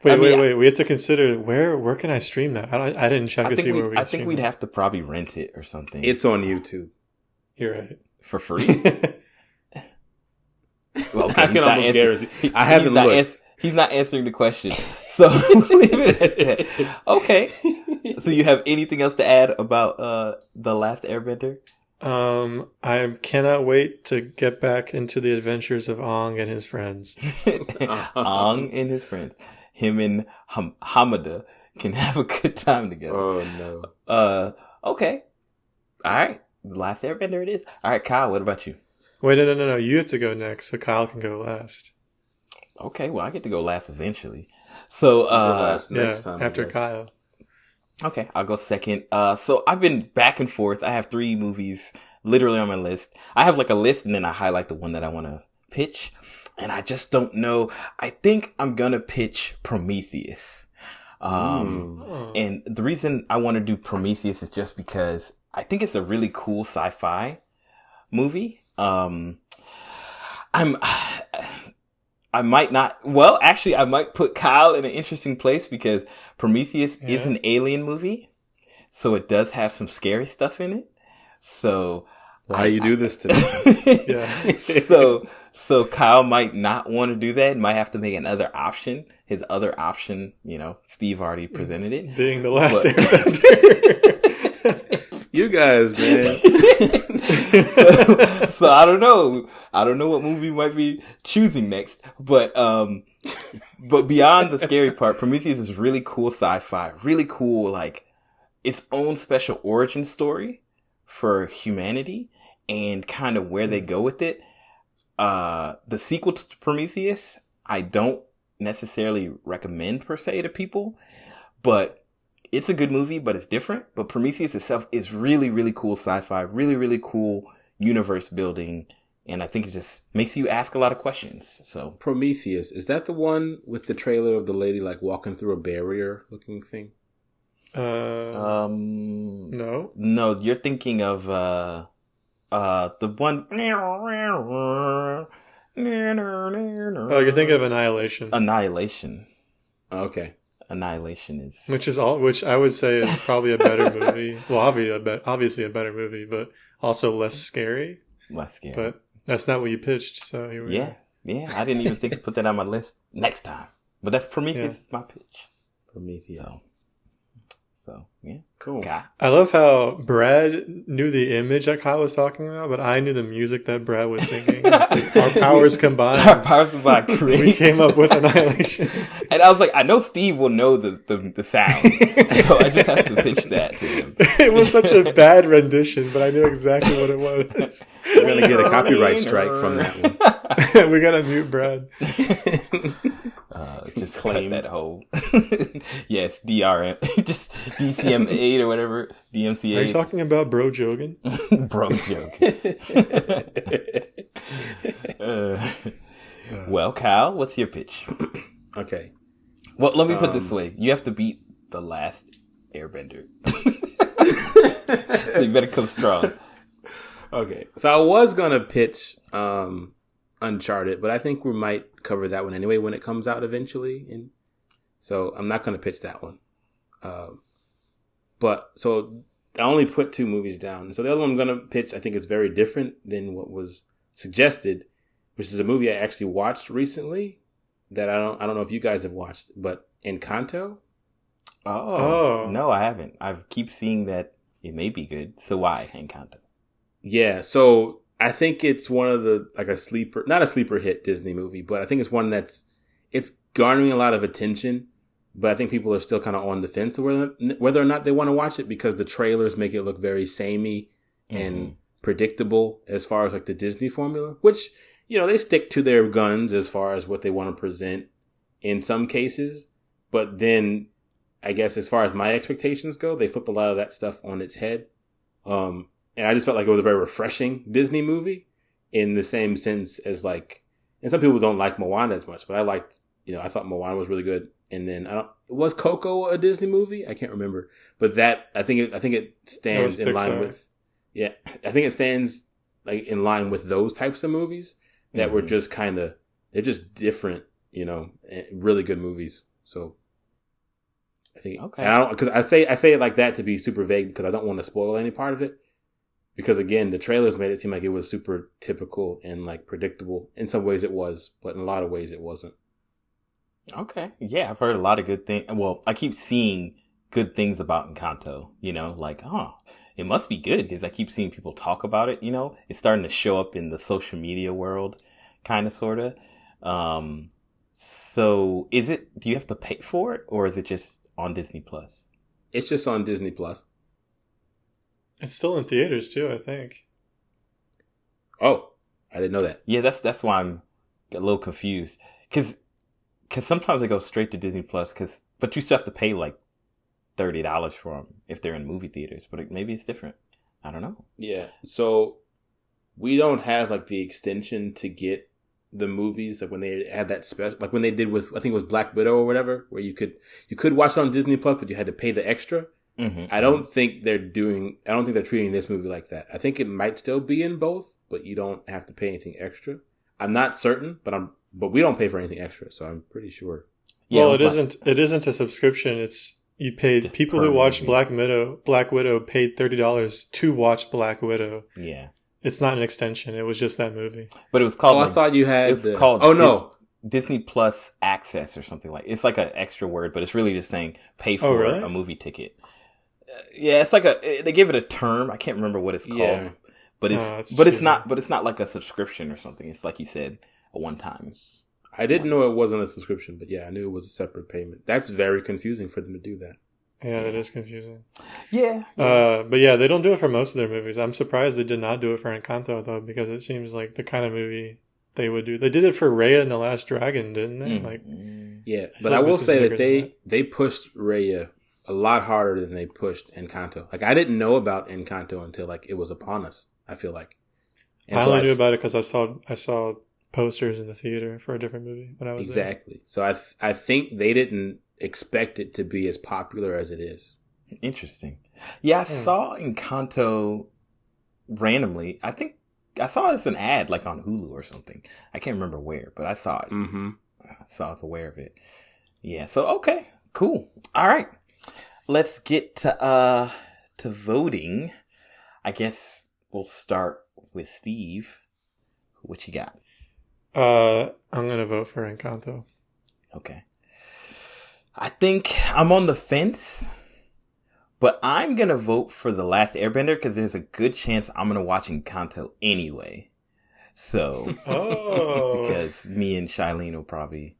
Wait. We have to consider where can I stream that? I didn't check to see where we can stream it. I think we'd have to probably rent it or something. It's on YouTube. You're right. For free? Well, okay, I can almost guarantee. I haven't looked. He's not answering the question. So leave it at that. Okay. So you have anything else to add about The Last Airbender? I cannot wait to get back into the adventures of Aang and his friends. Aang and his friends. Him and Hamada can have a good time together. Oh no. Okay. All right. The Last Airbender it is. All right, Kyle, what about you? Wait, no. You have to go next, so Kyle can go last. Okay, well, I get to go last eventually. So, next time, after Kyle. Okay, I'll go second. So I've been back and forth. I have 3 movies literally on my list. I have like a list and then I highlight the one that I want to pitch. And I just don't know. I think I'm going to pitch Prometheus. And the reason I want to do Prometheus is just because I think it's a really cool sci-fi movie. I might put Kyle in an interesting place because Prometheus is an alien movie. So it does have some scary stuff in it. So why you do this to me? So Kyle might not want to do that. Might have to make another option. His other option, Steve already presented it. Being the last Airbender. You guys, man. So I don't know. I don't know what movie we might be choosing next. But beyond the scary part, Prometheus is really cool sci-fi. Really cool, like its own special origin story for humanity and kind of where they go with it. The sequel to Prometheus, I don't necessarily recommend per se to people, but it's a good movie, but it's different. But Prometheus itself is really, really cool sci-fi, really, really cool universe building. And I think it just makes you ask a lot of questions. So Prometheus, is that the one with the trailer of the lady like walking through a barrier looking thing? No. No, you're thinking of the one. Oh, you're thinking of Annihilation. Annihilation. Okay. Annihilation is which I would say is probably a better movie. Well, obviously a better movie, but also less scary. Less scary. But that's not what you pitched, so here we are. Yeah. I didn't even think to put that on my list. Next time, but that's Prometheus. Is my pitch. Prometheus. So yeah, cool. Okay. I love how Brad knew the image that Kyle was talking about, but I knew the music that Brad was singing. Our powers combined. We came up with Annihilation. And I was like, I know Steve will know the sound, so I just have to pitch that to him. It was such a bad rendition, but I knew exactly what it was. We're gonna get a copyright strike from that one. We gotta mute Brad. Just claim that whole. Yes, DRM, just DCM8 or whatever, DMC8. Are you talking about Bro Jogan? Bro Jogan. Well, Kyle, what's your pitch? Okay. Well, let me put it this way: you have to beat The Last Airbender. So you better come strong. Okay, so I was gonna pitch Uncharted, but I think we might cover that one anyway when it comes out eventually, and so I'm not gonna pitch that one. But so I only put 2 movies down. So the other one I'm gonna pitch, I think, is very different than what was suggested, which is a movie I actually watched recently that I don't know if you guys have watched, but Encanto. Oh no, I haven't. I keep seeing that it may be good. So why Encanto? Yeah, so I think it's one of the like a sleeper, not a sleeper hit Disney movie, but I think it's one it's garnering a lot of attention. But I think people are still kind of on the fence whether or not they want to watch it because the trailers make it look very samey and predictable as far as like the Disney formula, which, you know, they stick to their guns as far as what they want to present in some cases. But then I guess as far as my expectations go, they flip a lot of that stuff on its head. And I just felt like it was a very refreshing Disney movie in the same sense as like, and some people don't like Moana as much, but I thought Moana was really good. And then was Coco a Disney movie? I can't remember, but I think it stands in line with, I think it stands like in line with those types of movies that were just they're just different, you know, really good movies. So I think, and I don't, because I say it like that to be super vague because I don't want to spoil any part of it. Because again, the trailers made it seem like it was super typical and like predictable. In some ways it was, but in a lot of ways it wasn't. Okay. Yeah, I've heard a lot of good things. Well, I keep seeing good things about Encanto, you know, like, it must be good because I keep seeing people talk about it, you know. It's starting to show up in the social media world, kind of, sort of. So do you have to pay for it or is it just on Disney Plus? It's just on Disney Plus. It's still in theaters too, I think. Oh, I didn't know that. Yeah, that's why I'm a little confused. Because sometimes they go straight to Disney Plus, but you still have to pay like $30 for them if they're in movie theaters. But maybe it's different. I don't know. Yeah. So we don't have like the extension to get the movies, like when they had that special, like when they did with, I think it was Black Widow or whatever, where you could watch it on Disney Plus, but you had to pay the extra. I don't think they're treating this movie like that. I think it might still be in both, but you don't have to pay anything extra. I'm not certain, but we don't pay for anything extra, so I'm pretty sure. Yeah, well, it isn't a subscription. It's you paid people who watched Black Widow paid $30 to watch Black Widow. Yeah. It's not an extension. It was just that movie. But it was called I thought you had called Disney Plus Access or something like. It's like an extra word, but it's really just saying pay for a movie ticket. Yeah, it's like they give it a term. I can't remember what it's called, but it's not like a subscription or something. It's like you said, a one-time. I didn't know it wasn't a subscription, but yeah, I knew it was a separate payment. That's very confusing for them to do that. Yeah, that is confusing. Yeah. But yeah, they don't do it for most of their movies. I'm surprised they did not do it for Encanto though, because it seems like the kind of movie they would do. They did it for Raya and the Last Dragon, didn't they? Yeah, but I will say that they pushed Raya a lot harder than they pushed Encanto. Like, I didn't know about Encanto until like it was upon us, I feel like. And I only knew about it because I saw posters in the theater for a different movie when I was there. Exactly. So I think they didn't expect it to be as popular as it is. Interesting. Yeah, I saw Encanto randomly. I think I saw it as an ad like on Hulu or something. I can't remember where, but I saw it. I was aware of it. Yeah, so okay, cool. All right. Let's get to voting. I guess we'll start with Steve. What you got? I'm gonna vote for Encanto. Okay. I think I'm on the fence, but I'm gonna vote for The Last Airbender because there's a good chance I'm gonna watch Encanto anyway. So, because me and Shailene will probably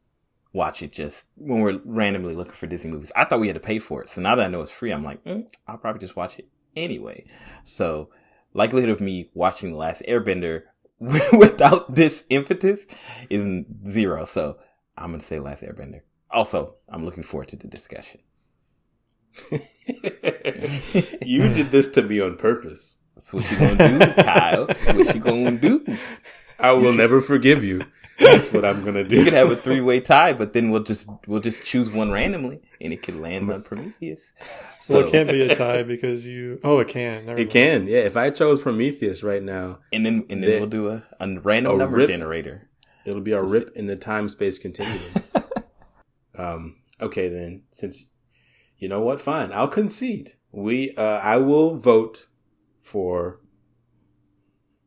watch it just when we're randomly looking for Disney movies. I thought we had to pay for it. So now that I know it's free, I'm like, I'll probably just watch it anyway. So likelihood of me watching The Last Airbender without this impetus is 0. So I'm going to say Last Airbender. Also, I'm looking forward to the discussion. You did this to me on purpose. That's what you going to do, Kyle. What you going to do? I will never forgive you. That's what I'm gonna do. We could have a 3-way tie, but then we'll just choose one randomly, and it could land on Prometheus. So it can't be a tie because you. Oh, it can. It can. Yeah, if I chose Prometheus right now, and then we'll do a random number generator. It'll be a rip in the time-space continuum. Okay, then, since you know what, fine, I'll concede. I will vote for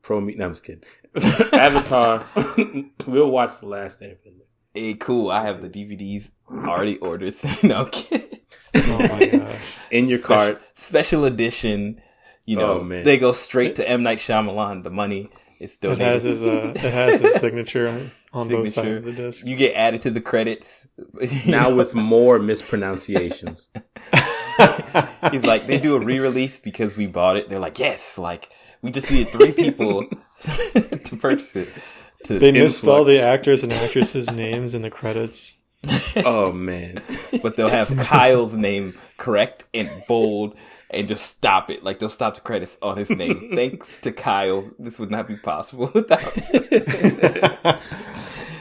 Prometheus. No, I'm just kidding. Avatar. We'll watch The Last Airbender. Hey, cool. I have the DVDs already ordered. No, I'm kidding. Oh my gosh. It's in your cart. Special edition. You know, Oh, man. they go straight to M. Night Shyamalan. The money is It donated. has his signature on both sides of the disc. You get added to the credits. Now with more mispronunciations. He's like, they do a re-release because we bought it. They're like, yes, like we just needed 3 people to purchase it. They misspell the actors and actresses' names in the credits. Oh, man. But they'll have Kyle's name correct and bold and just stop it. Like they'll stop the credits on his name. Thanks to Kyle, this would not be possible without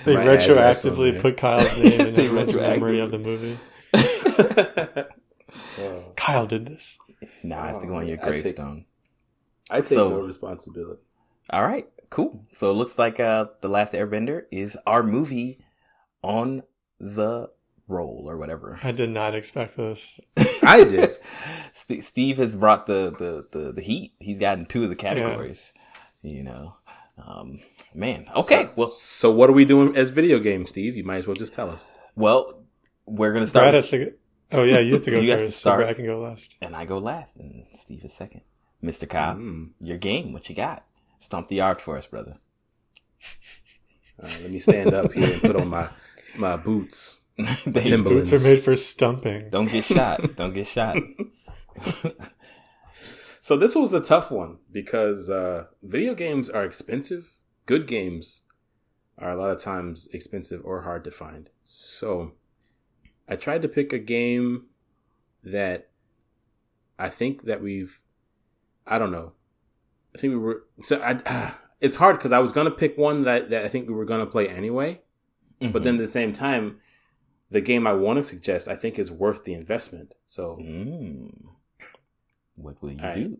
They retroactively put Kyle's name in everyone's memory of the movie. Kyle did this. Nah, I have to go on your gravestone. I take no responsibility. All right, cool. So it looks like The Last Airbender is our movie on the roll or whatever. I did not expect this. I did. Steve has brought the heat. He's gotten 2 of the categories. Yeah. You know, man. Okay. So what are we doing as video games, Steve? You might as well just tell us. Well, we're gonna start. Brad has to. Oh yeah, you have to go you first. Have to start. So Brad can go last, and I go last, and Steve is second. Mr. Kyle, your game. What you got? Stomp the yard for us, brother. Let me stand up here and put on my boots. These boots are made for stumping. Don't get shot. Don't get shot. So this was a tough one because video games are expensive. Good games are a lot of times expensive or hard to find. So I tried to pick a game that I think that I don't know. I think we were, it's hard because I was going to pick one that I think we were going to play anyway. Mm-hmm. But then at the same time, the game I want to suggest, I think is worth the investment. So what will you do,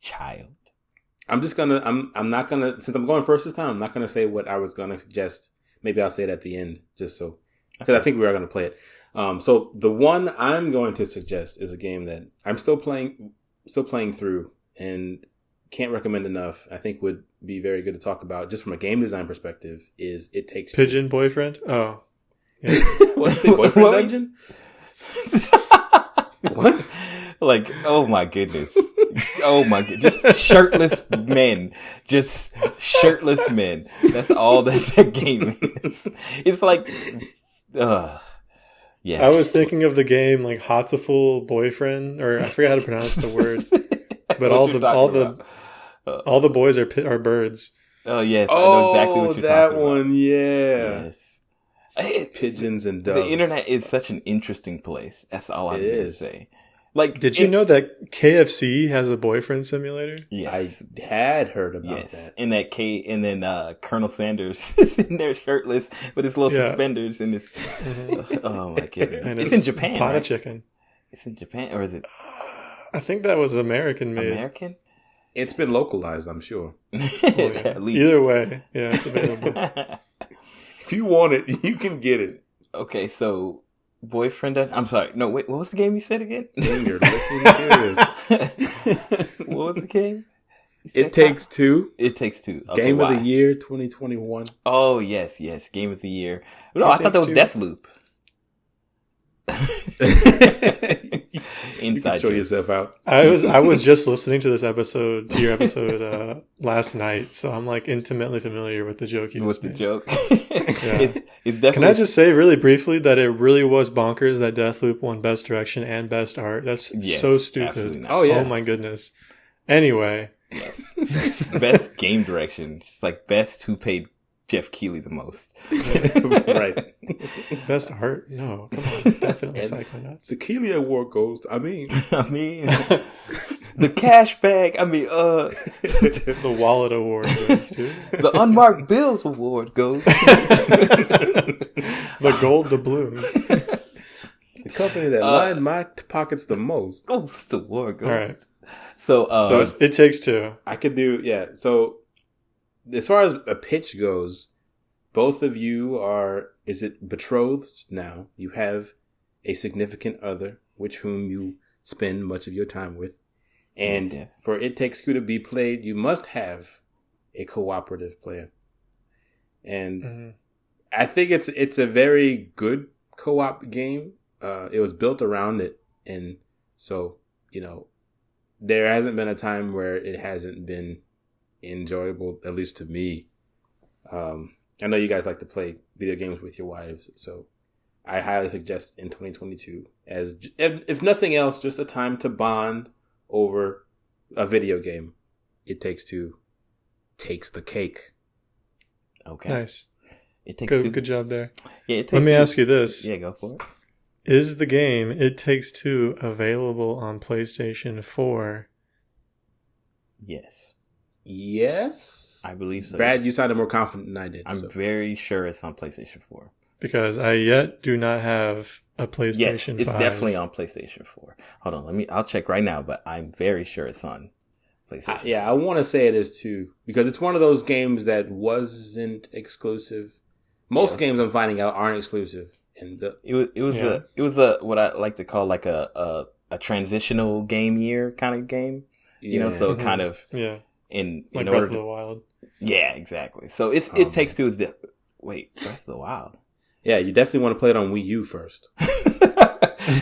child? I'm just going to, I'm not going to, since I'm going first this time, I'm not going to say what I was going to suggest. Maybe I'll say it at the end just so, because I think we are going to play it. So the one I'm going to suggest is a game that I'm still playing through and can't recommend enough. I think would be very good to talk about just from a game design perspective. Is It Takes Two. Pigeon Boyfriend? Oh, yeah. What? Say Boyfriend Dungeon? What? Like, oh my goodness. Oh my god! Just shirtless men. Just shirtless men. That's all that game is. It's like, yeah. I was thinking of the game like Hatoful Boyfriend, or I forget how to pronounce the word. But all the boys are birds. Oh yes, I know exactly what you're talking about. One, yeah. Yes. Pigeons and doves. The internet is such an interesting place. That's all I'm going to say. Like, did you know that KFC has a boyfriend simulator? Yes, I had heard about that. And then Colonel Sanders is in there shirtless with his little suspenders and his. Oh my goodness! And it's in Japan. Pot of chicken. It's in Japan, or is it? I think that was American made. American? It's been localized, I'm sure. At least. Either way, yeah, it's available. If you want it, you can get it. Okay, so boyfriend. I'm sorry. No, wait. What was the game you said again? You're looking good. What was the game? It Takes Two. It Takes Two. Okay, game of the year 2021. Oh yes, Game of the year. No, I thought that was Deathloop. Inside, show yourself out. I was just listening to your episode last night, so I'm like intimately familiar with the joke you just made. With the joke. It's definitely. Can I just say really briefly that it really was bonkers that Deathloop won Best Direction and Best Art? That's so stupid. Oh yeah. Oh my goodness. Anyway. Best game direction. Just like best who paid Jeff Keighley the most. Right. Best art? No, come on. Definitely Psychonauts. The Keighley Award goes to, the cash bag. The wallet award goes to. The unmarked bills award goes. The gold doubloons. The company that lined my pockets the most. Ghost award goes. All right. So It Takes Two. I could do, yeah. So as far as a pitch goes, both of you are, is it betrothed now? You have a significant other, whom you spend much of your time with. And for It Takes Two to be played, you must have a cooperative player. And I think it's a very good co-op game. It was built around it. And so, there hasn't been a time where it hasn't been enjoyable, at least to me. I know you guys like to play video games with your wives, so I highly suggest in 2022, as if nothing else, just a time to bond over a video game. It Takes Two takes the cake. Okay. Nice. It Takes Two. Good job there. Yeah, It Takes Let me Two. ask you this. Yeah, go for it. Is the game It Takes Two available on PlayStation 4? Yes. Yes? I believe so. Brad, yes. you sounded more confident than I did. I'm very sure it's on PlayStation 4. Because I yet do not have a PlayStation 5. Yes, it's definitely on PlayStation 4. Hold on, I'll check right now, but I'm very sure it's on PlayStation 4. I want to say it is too, because it's one of those games that wasn't exclusive. Most games I'm finding out aren't exclusive. And it was a what I like to call like a transitional game year kind of game. You know, so kind of in like order Breath of the Wild. Yeah, exactly. So It Takes Two is Breath of the Wild. Yeah, you definitely want to play it on Wii U first.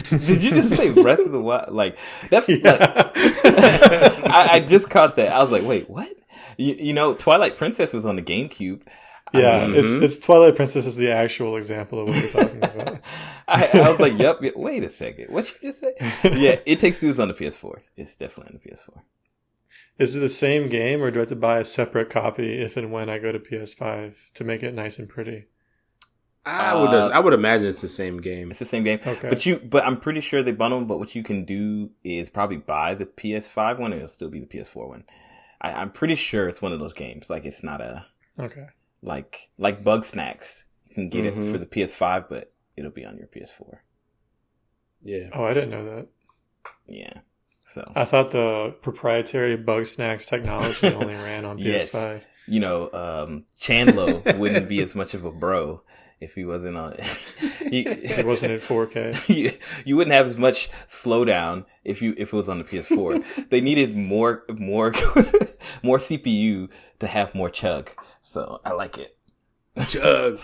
Did you just say Breath of the Wild? Like that's like, I just caught that. I was like, wait, what? You know, Twilight Princess was on the GameCube. Yeah, it's Twilight Princess is the actual example of what you're talking about. I was like, yep. Wait a second. What you just say? Yeah, It Takes Two is on the PS4. It's definitely on the PS4. Is it the same game, or do I have to buy a separate copy if and when I go to PS5 to make it nice and pretty? I would imagine it's the same game. It's the same game. Okay. But I'm pretty sure they bundle them. But what you can do is probably buy the PS5 one, and it'll still be the PS4 one. I'm pretty sure it's one of those games. Like it's not a like Bug Snacks. You can get it for the PS5, but it'll be on your PS4. Yeah. Oh, I didn't know that. Yeah. So I thought the proprietary Bug Snacks technology only ran on PS5. Yes. You know, Chandlo wouldn't be as much of a bro if he wasn't on. It wasn't in 4K. You wouldn't have as much slowdown if it was on the PS4. They needed more CPU to have more chug. So I like it. Chug.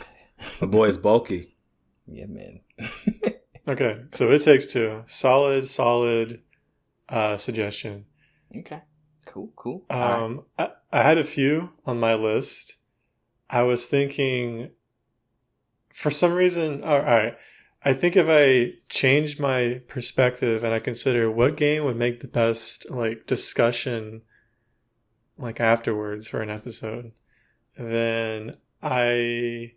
The boy is bulky. Yeah, man. Okay, so It Takes Two. Solid suggestion. Okay. Cool. I had a few on my list. I was thinking, for some reason, all right, I think if I changed my perspective and I consider what game would make the best like discussion like afterwards for an episode, then I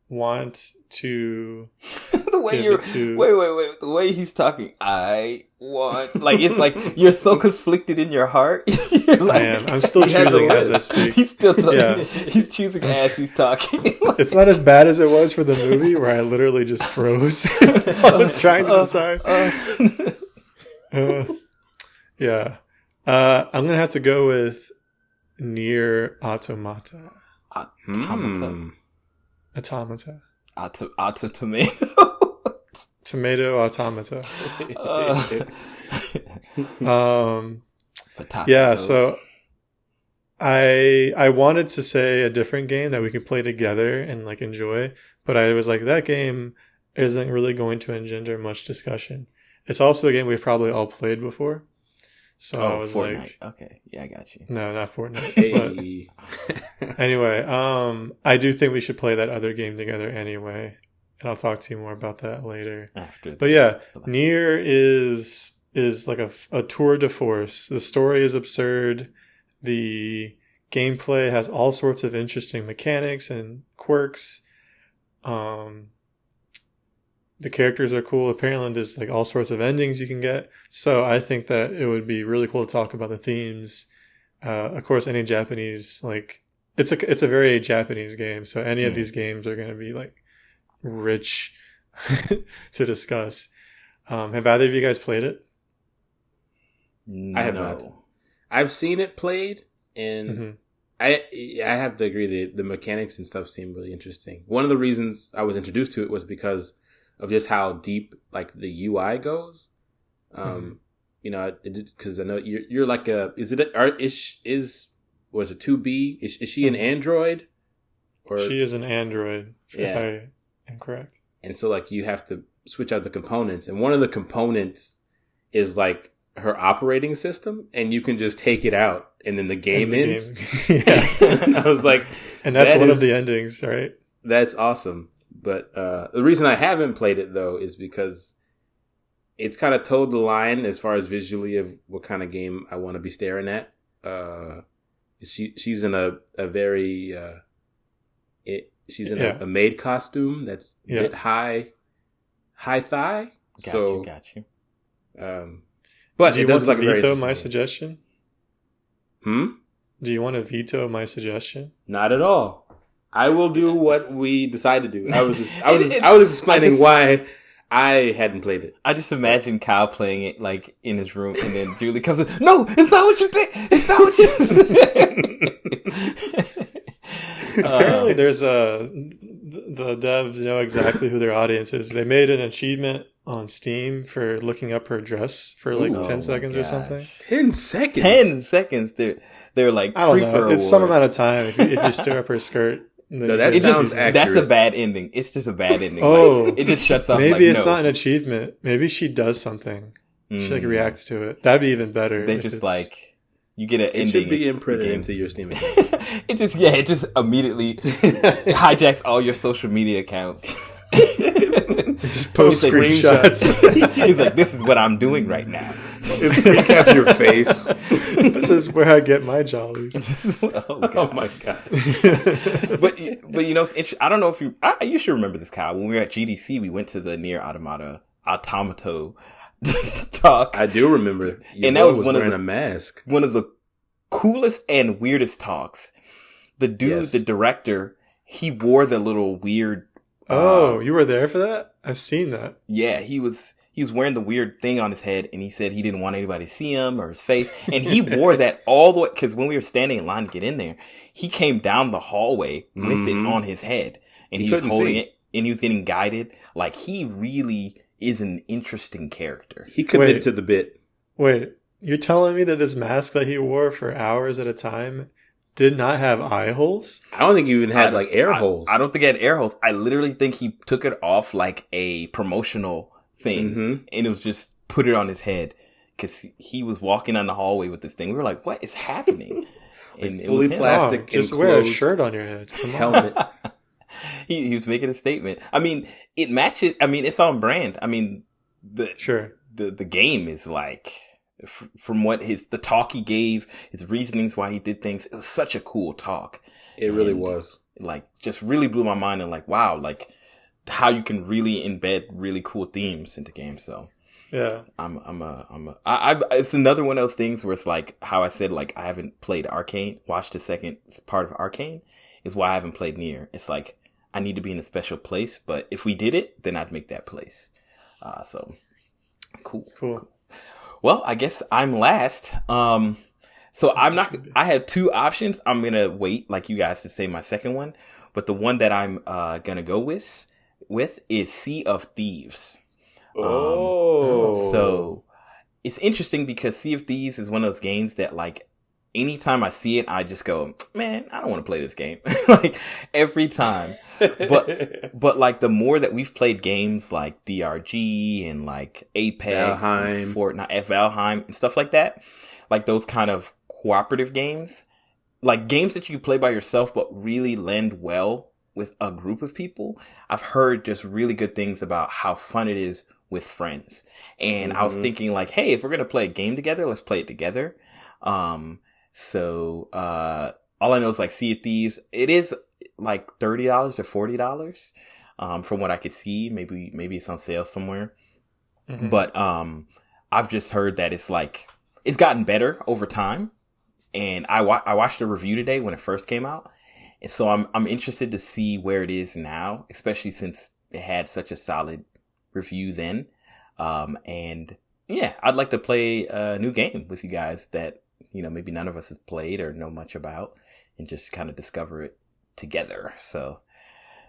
want to the way he's talking, I want, like, it's like you're so conflicted in your heart. Like, I am. I'm still choosing as I speak. He's still he's choosing as he's talking. It's not as bad as it was for the movie where I literally just froze. I was trying to decide. Yeah. I'm gonna have to go with Nier Automata. Automata. Tomato. Tomato Automata. Potato. Yeah, so I wanted to say a different game that we could play together and like enjoy, but I was like, that game isn't really going to engender much discussion. It's also a game we've probably all played before. So I was Fortnite. like, okay, yeah, I got you. No, not Fortnite. Hey. But anyway, I do think we should play that other game together anyway, and I'll talk to you more about that later. But yeah, Nier is like a tour de force. The story is absurd. The gameplay has all sorts of interesting mechanics and quirks. The characters are cool. Apparently there's like all sorts of endings you can get. So I think that it would be really cool to talk about the themes. Of course, any Japanese, like, it's a very Japanese game. So any of these games are going to be like rich to discuss. Have either of you guys played it? No. I have not. I've seen it played, and I have to agree that the mechanics and stuff seem really interesting. One of the reasons I was introduced to it was because of just how deep like the UI goes. You know, because I know you're like was it 2B? Is she an Android? Or she is an Android, if I am correct. And so like you have to switch out the components, and one of the components is like her operating system, and you can just take it out, and then the game ends. Yeah. And I was like, and that's one of the endings, right? That's awesome. But the reason I haven't played it though is because it's kind of towed the line as far as visually of what kind of game I want to be staring at. She's in a very she's in a maid costume that's a bit high thigh. Got you. But do you want to veto my suggestion? Do you want to veto my suggestion? Not at all. I will do what we decide to do. I was explaining why I hadn't played it. I just imagine Kyle playing it like in his room, and then Julie comes in. No, it's not what you think. It's not what you think. Apparently, there's the devs know exactly who their audience is. They made an achievement on Steam for looking up her dress for like 10 seconds or something. 10 seconds. 10 seconds. They're like, I don't know. It's some amount of time if you stir up her skirt. No, that sounds accurate. That's a bad ending. It's just a bad ending. Oh, like, it just shuts off. Maybe it's not an achievement. Maybe she does something. She like reacts to it. That'd be even better. They just like you get an ending. It should be imprinted into your Steam account. it just immediately hijacks all your social media accounts. Just post screenshots. He's like, "This is what I'm doing right now." It screen caps your face. This is where I get my jollies. Oh my god! but you know, I don't know if you should remember this, Kyle. When we were at GDC, we went to the Nier Automato talk. I do remember, and that was wearing a mask. One of the coolest and weirdest talks. The dude, the director, he wore the little weird. Oh, you were there for that? I've seen that. Yeah, he was wearing the weird thing on his head, and he said he didn't want anybody to see him or his face. And he wore that all the way, because when we were standing in line to get in there, he came down the hallway with it on his head. And he was holding it, and he was getting guided. Like, he really is an interesting character. He committed to the bit. Wait, you're telling me that this mask that he wore for hours at a time did not have eye holes? I don't think he even had like air holes. I don't think it had air holes. I literally think he took it off like a promotional thing, and it was just put it on his head because he was walking on the hallway with this thing. We were like, "What is happening?" And fully plastic. Just wear a shirt on your head. Come on. Helmet. he was making a statement. I mean, it matches. I mean, it's on brand. I mean, the game is like. From what the talk he gave, his reasonings why he did things, it was such a cool talk. It really was. Like, just really blew my mind, and like, wow, like how you can really embed really cool themes into games. So yeah, it's another one of those things where it's like how I said, like, I haven't played Arcane, watched the second part of Arcane, is why I haven't played Nier. It's like I need to be in a special place, but if we did it, then I'd make that place. So cool. Well, I guess I'm last. So I have two options. I'm going to wait like you guys to say my second one. But the one that I'm going to go with is Sea of Thieves. So it's interesting because Sea of Thieves is one of those games that like anytime I see it, I just go, man, I don't want to play this game. Like every time. But like the more that we've played games like DRG and like Apex, and Fortnite, Valheim and stuff like that, like those kind of cooperative games, like games that you play by yourself, but really lend well with a group of people. I've heard just really good things about how fun it is with friends. And I was thinking like, hey, if we're going to play a game together, let's play it together. So all I know is like Sea of Thieves, it is like $30 or $40, from what I could see. Maybe it's on sale somewhere. But, I've just heard that it's like, it's gotten better over time. And I watched a review today when it first came out. And so I'm interested to see where it is now, especially since it had such a solid review then. And yeah, I'd like to play a new game with you guys that, you know, maybe none of us has played or know much about, and just kind of discover it together. So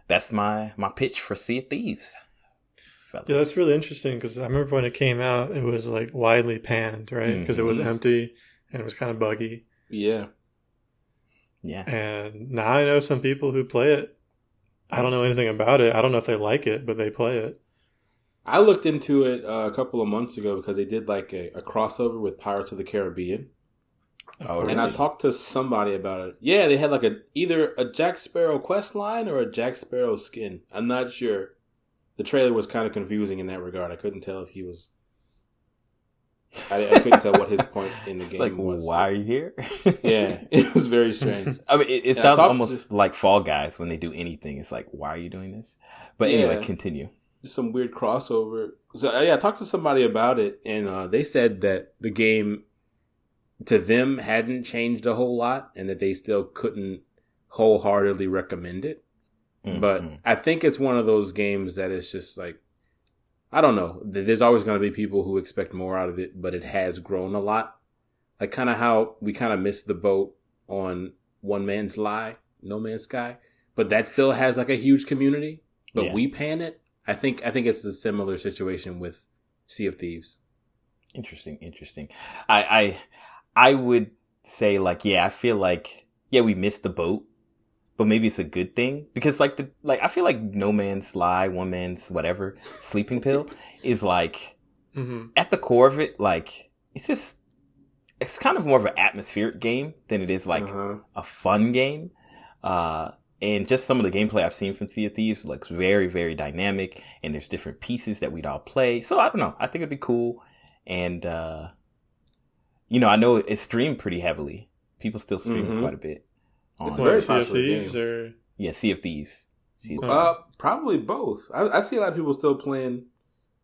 that's my pitch for Sea of Thieves. Fellas. Yeah, that's really interesting because I remember when it came out, it was like widely panned, right? Because it was empty and it was kind of buggy. Yeah. And now I know some people who play it. I don't know anything about it. I don't know if they like it, but they play it. I looked into it a couple of months ago because they did like a crossover with Pirates of the Caribbean. Oh, And I really? talked to somebody about it. Yeah, they had like either a Jack Sparrow quest line or a Jack Sparrow skin. I'm not sure. The trailer was kind of confusing in that regard. I couldn't tell if he was. I couldn't tell what his point in the It's game like, was. why are you here? Yeah, it was very strange. I mean, it And I sounds talked almost like Fall Guys when they do anything. It's like, why are you doing this? But anyway, Yeah, continue. some weird crossover. So yeah, I talked to somebody about it, and they said that the game to them hadn't changed a whole lot, and that they still couldn't wholeheartedly recommend it. But Mm-hmm. I think it's one of those games that it's just like, I don't know. There's always going to be people who expect more out of it, but it has grown a lot. Like kind of how we kind of missed the boat on One Man's Lie, No Man's Sky, but that still has like a huge community. But Yeah. we pan it. I think it's a similar situation with Sea of Thieves. Interesting. I would say like, yeah, I feel like, yeah, we missed the boat, but maybe it's a good thing because like I feel like No Man's Lie, One Man's whatever, Sleeping Pill is like at the core of it, like it's kind of more of an atmospheric game than it is like a fun game. And just some of the gameplay I've seen from Sea of Thieves looks very, very dynamic, and there's different pieces that we'd all play. So I don't know. I think it'd be cool. And, I know it's streamed pretty heavily. People still stream it quite a bit. It's What, very Sea of popular Thieves game. or Yeah, Sea of Thieves. Sea of Thieves. Probably both. I see a lot of people still playing.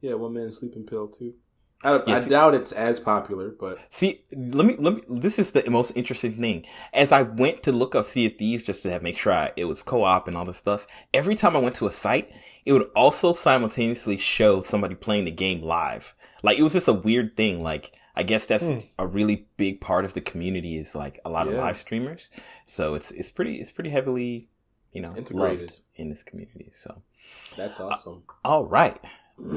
Yeah, One Man's Sleeping Pill too. I doubt it's as popular, but See, let me. This is the most interesting thing. As I went to look up Sea of Thieves just to make sure it was co-op and all this stuff, every time I went to a site, it would also simultaneously show somebody playing the game live. Like it was just a weird thing. Like I guess that's a really big part of the community is like a lot of live streamers. So it's pretty heavily, integrated loved in this community. So that's awesome. all right.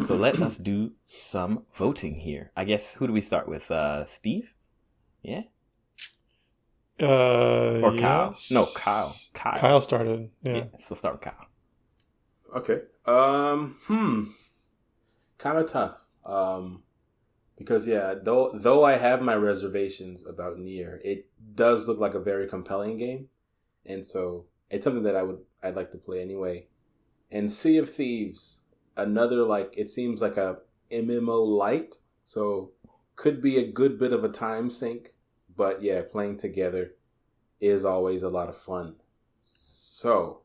So let us do some voting here. I guess, who do we start with? Steve? Yeah? Or Kyle? yes. No, Kyle. Kyle started. Yeah. So start with Kyle. Okay. Kind of tough. Because though I have my reservations about Nier, it does look like a very compelling game, and so it's something that I'd like to play anyway. And Sea of Thieves, another it seems like a MMO light, so could be a good bit of a time sink, but yeah, playing together is always a lot of fun. So,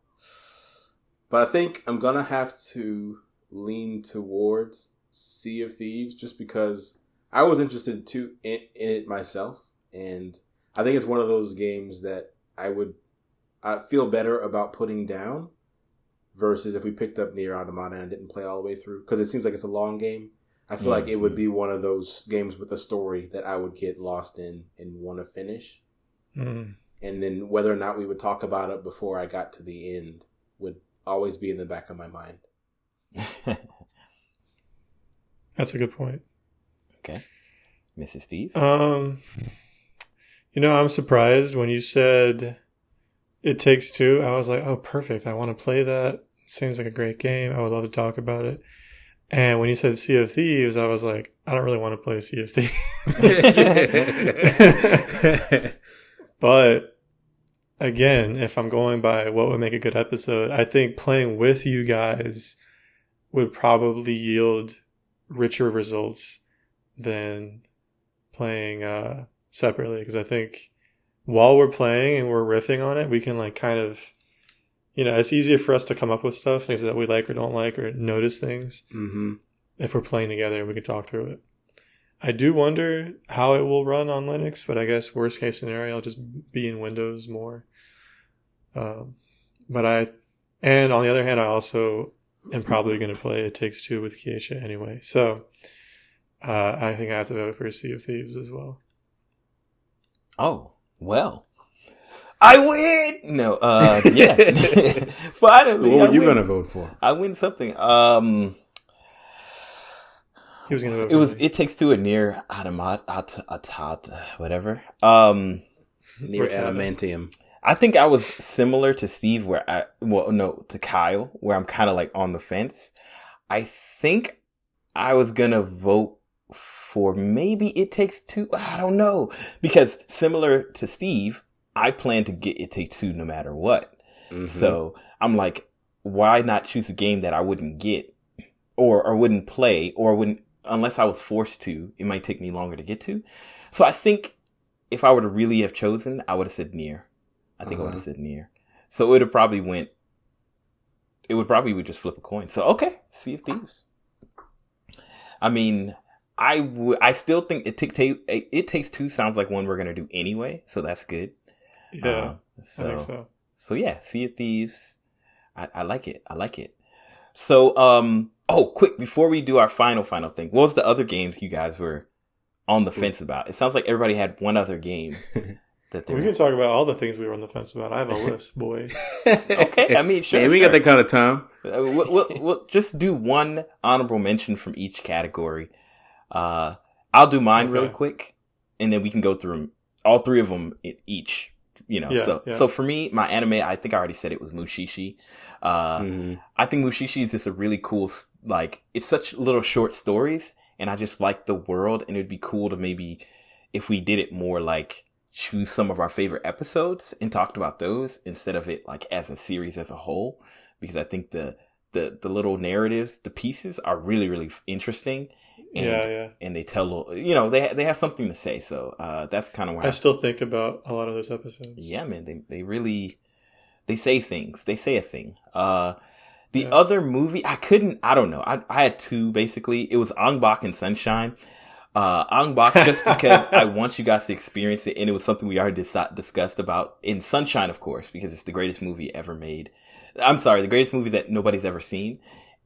but I think I'm gonna have to lean towards Sea of Thieves just because I was interested too in it myself, and I think it's one of those games that I feel better about putting down versus if we picked up Nier Automata and didn't play all the way through, because it seems like it's a long game. I feel like it would be one of those games with a story that I would get lost in and want to finish. And then whether or not we would talk about it before I got to the end would always be in the back of my mind. That's a good point. Okay. Mrs. Steve? I'm surprised when you said It Takes Two. I was like, oh, perfect. I want to play that. Seems like a great game. I would love to talk about it. And when you said Sea of Thieves, I was like, I don't really want to play Sea of Thieves. But again, if I'm going by what would make a good episode, I think playing with you guys would probably yield richer results than playing separately. Because I think while we're playing and we're riffing on it, we can kind of, it's easier for us to come up with stuff, things that we like or don't like, or notice things. If we're playing together, we can talk through it. I do wonder how it will run on Linux, but I guess worst case scenario, I'll just be in Windows more. And on the other hand, I also am probably going to play It Takes Two with Keisha anyway. So I think I have to vote for Sea of Thieves as well. Oh, well. I win! No, yeah. Finally, What were you going to vote for? I win something. He was going to vote It for was me. It Takes Two and Nier Automata, whatever. Nier Adamantium. I think I was similar to Steve to Kyle, where I'm kind of on the fence. I think I was gonna vote for maybe It Takes Two. I don't know, because similar to Steve, I plan to get It Takes Two no matter what. Mm-hmm. So I'm like, why not choose a game that I wouldn't get or wouldn't play or wouldn't, unless I was forced to, it might take me longer to get to. So I think if I were to really have chosen, I would have said Nier. I think I would have said Nier. So it would have probably would just flip a coin. So, okay, Sea of Thieves. I mean, I still think It Takes Two sounds like one we're going to do anyway. So that's good. Yeah, I think so. So yeah, Sea of Thieves. I like it. I like it. So, quick, before we do our final thing, what was the other games you guys were on the fence about? It sounds like everybody had one other game. We can talk about all the things we were on the fence about. I have a list, boy. Okay, I mean, sure. Yeah, we got that kind of time. We'll just do one honorable mention from each category. I'll do mine really quick, and then we can go through them, all three of them each. So for me, my anime, I think I already said it was Mushishi. I think Mushishi is just a really cool, like, it's such little short stories, and I just like the world, and it'd be cool to maybe, if we did it more, like, choose some of our favorite episodes and talked about those instead of it, like, as a series as a whole, because I think the little narratives, the pieces are really, really interesting. And they tell, they have something to say. So, that's kind of why I still think about a lot of those episodes. Yeah, man. They really, they say things. They say a thing. The other movie, I don't know. I had two, basically. It was Ong-Bak and Sunshine. Ong-Bak, just because I want you guys to experience it. And it was something we already discussed about in Sunshine, of course, because it's the greatest movie ever made. I'm sorry, the greatest movie that nobody's ever seen.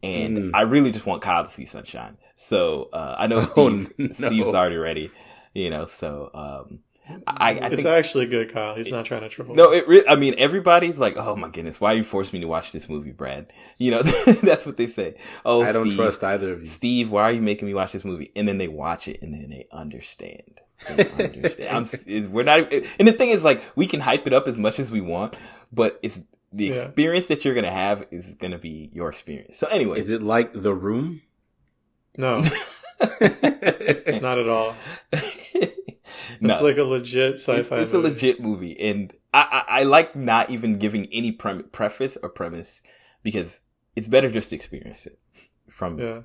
And I really just want Kyle to see Sunshine. So, I know Steve's already ready, so, I think it's actually good, Kyle. He's not trying to troll. No, everybody's like, oh my goodness, why you forced me to watch this movie, Brad? That's what they say. Oh, I don't trust either of you. Steve, why are you making me watch this movie? And then they watch it and then they understand. We're not, and the thing is, like, we can hype it up as much as we want, but it's, the experience that you're going to have is going to be your experience. So anyway. Is it like The Room? No. Not at all. It's like a legit sci-fi It's a legit movie. And I like not even giving any preface or premise, because it's better just to experience it.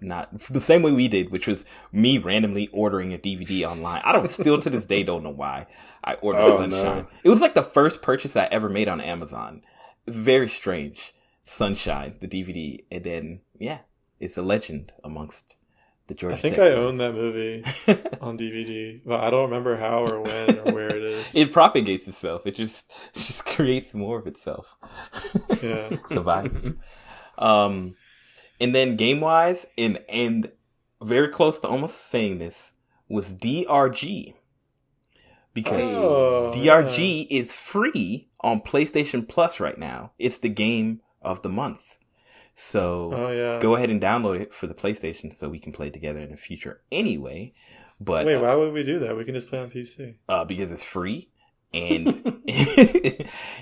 Not the same way we did, which was me randomly ordering a DVD online. Still to this day don't know why I ordered Sunshine. No. It was like the first purchase I ever made on Amazon. It's very strange. Sunshine, the DVD, and then it's a legend amongst the Georgia. I think I own that movie on DVD, but I don't remember how or when or where it is. It propagates itself. It just creates more of itself. Yeah, survives. And then game wise, and very close to almost saying this, was DRG. Because DRG is free on PlayStation Plus right now. It's the game of the month. So go ahead and download it for the PlayStation so we can play together in the future anyway. But wait, why would we do that? We can just play on PC. Because it's free and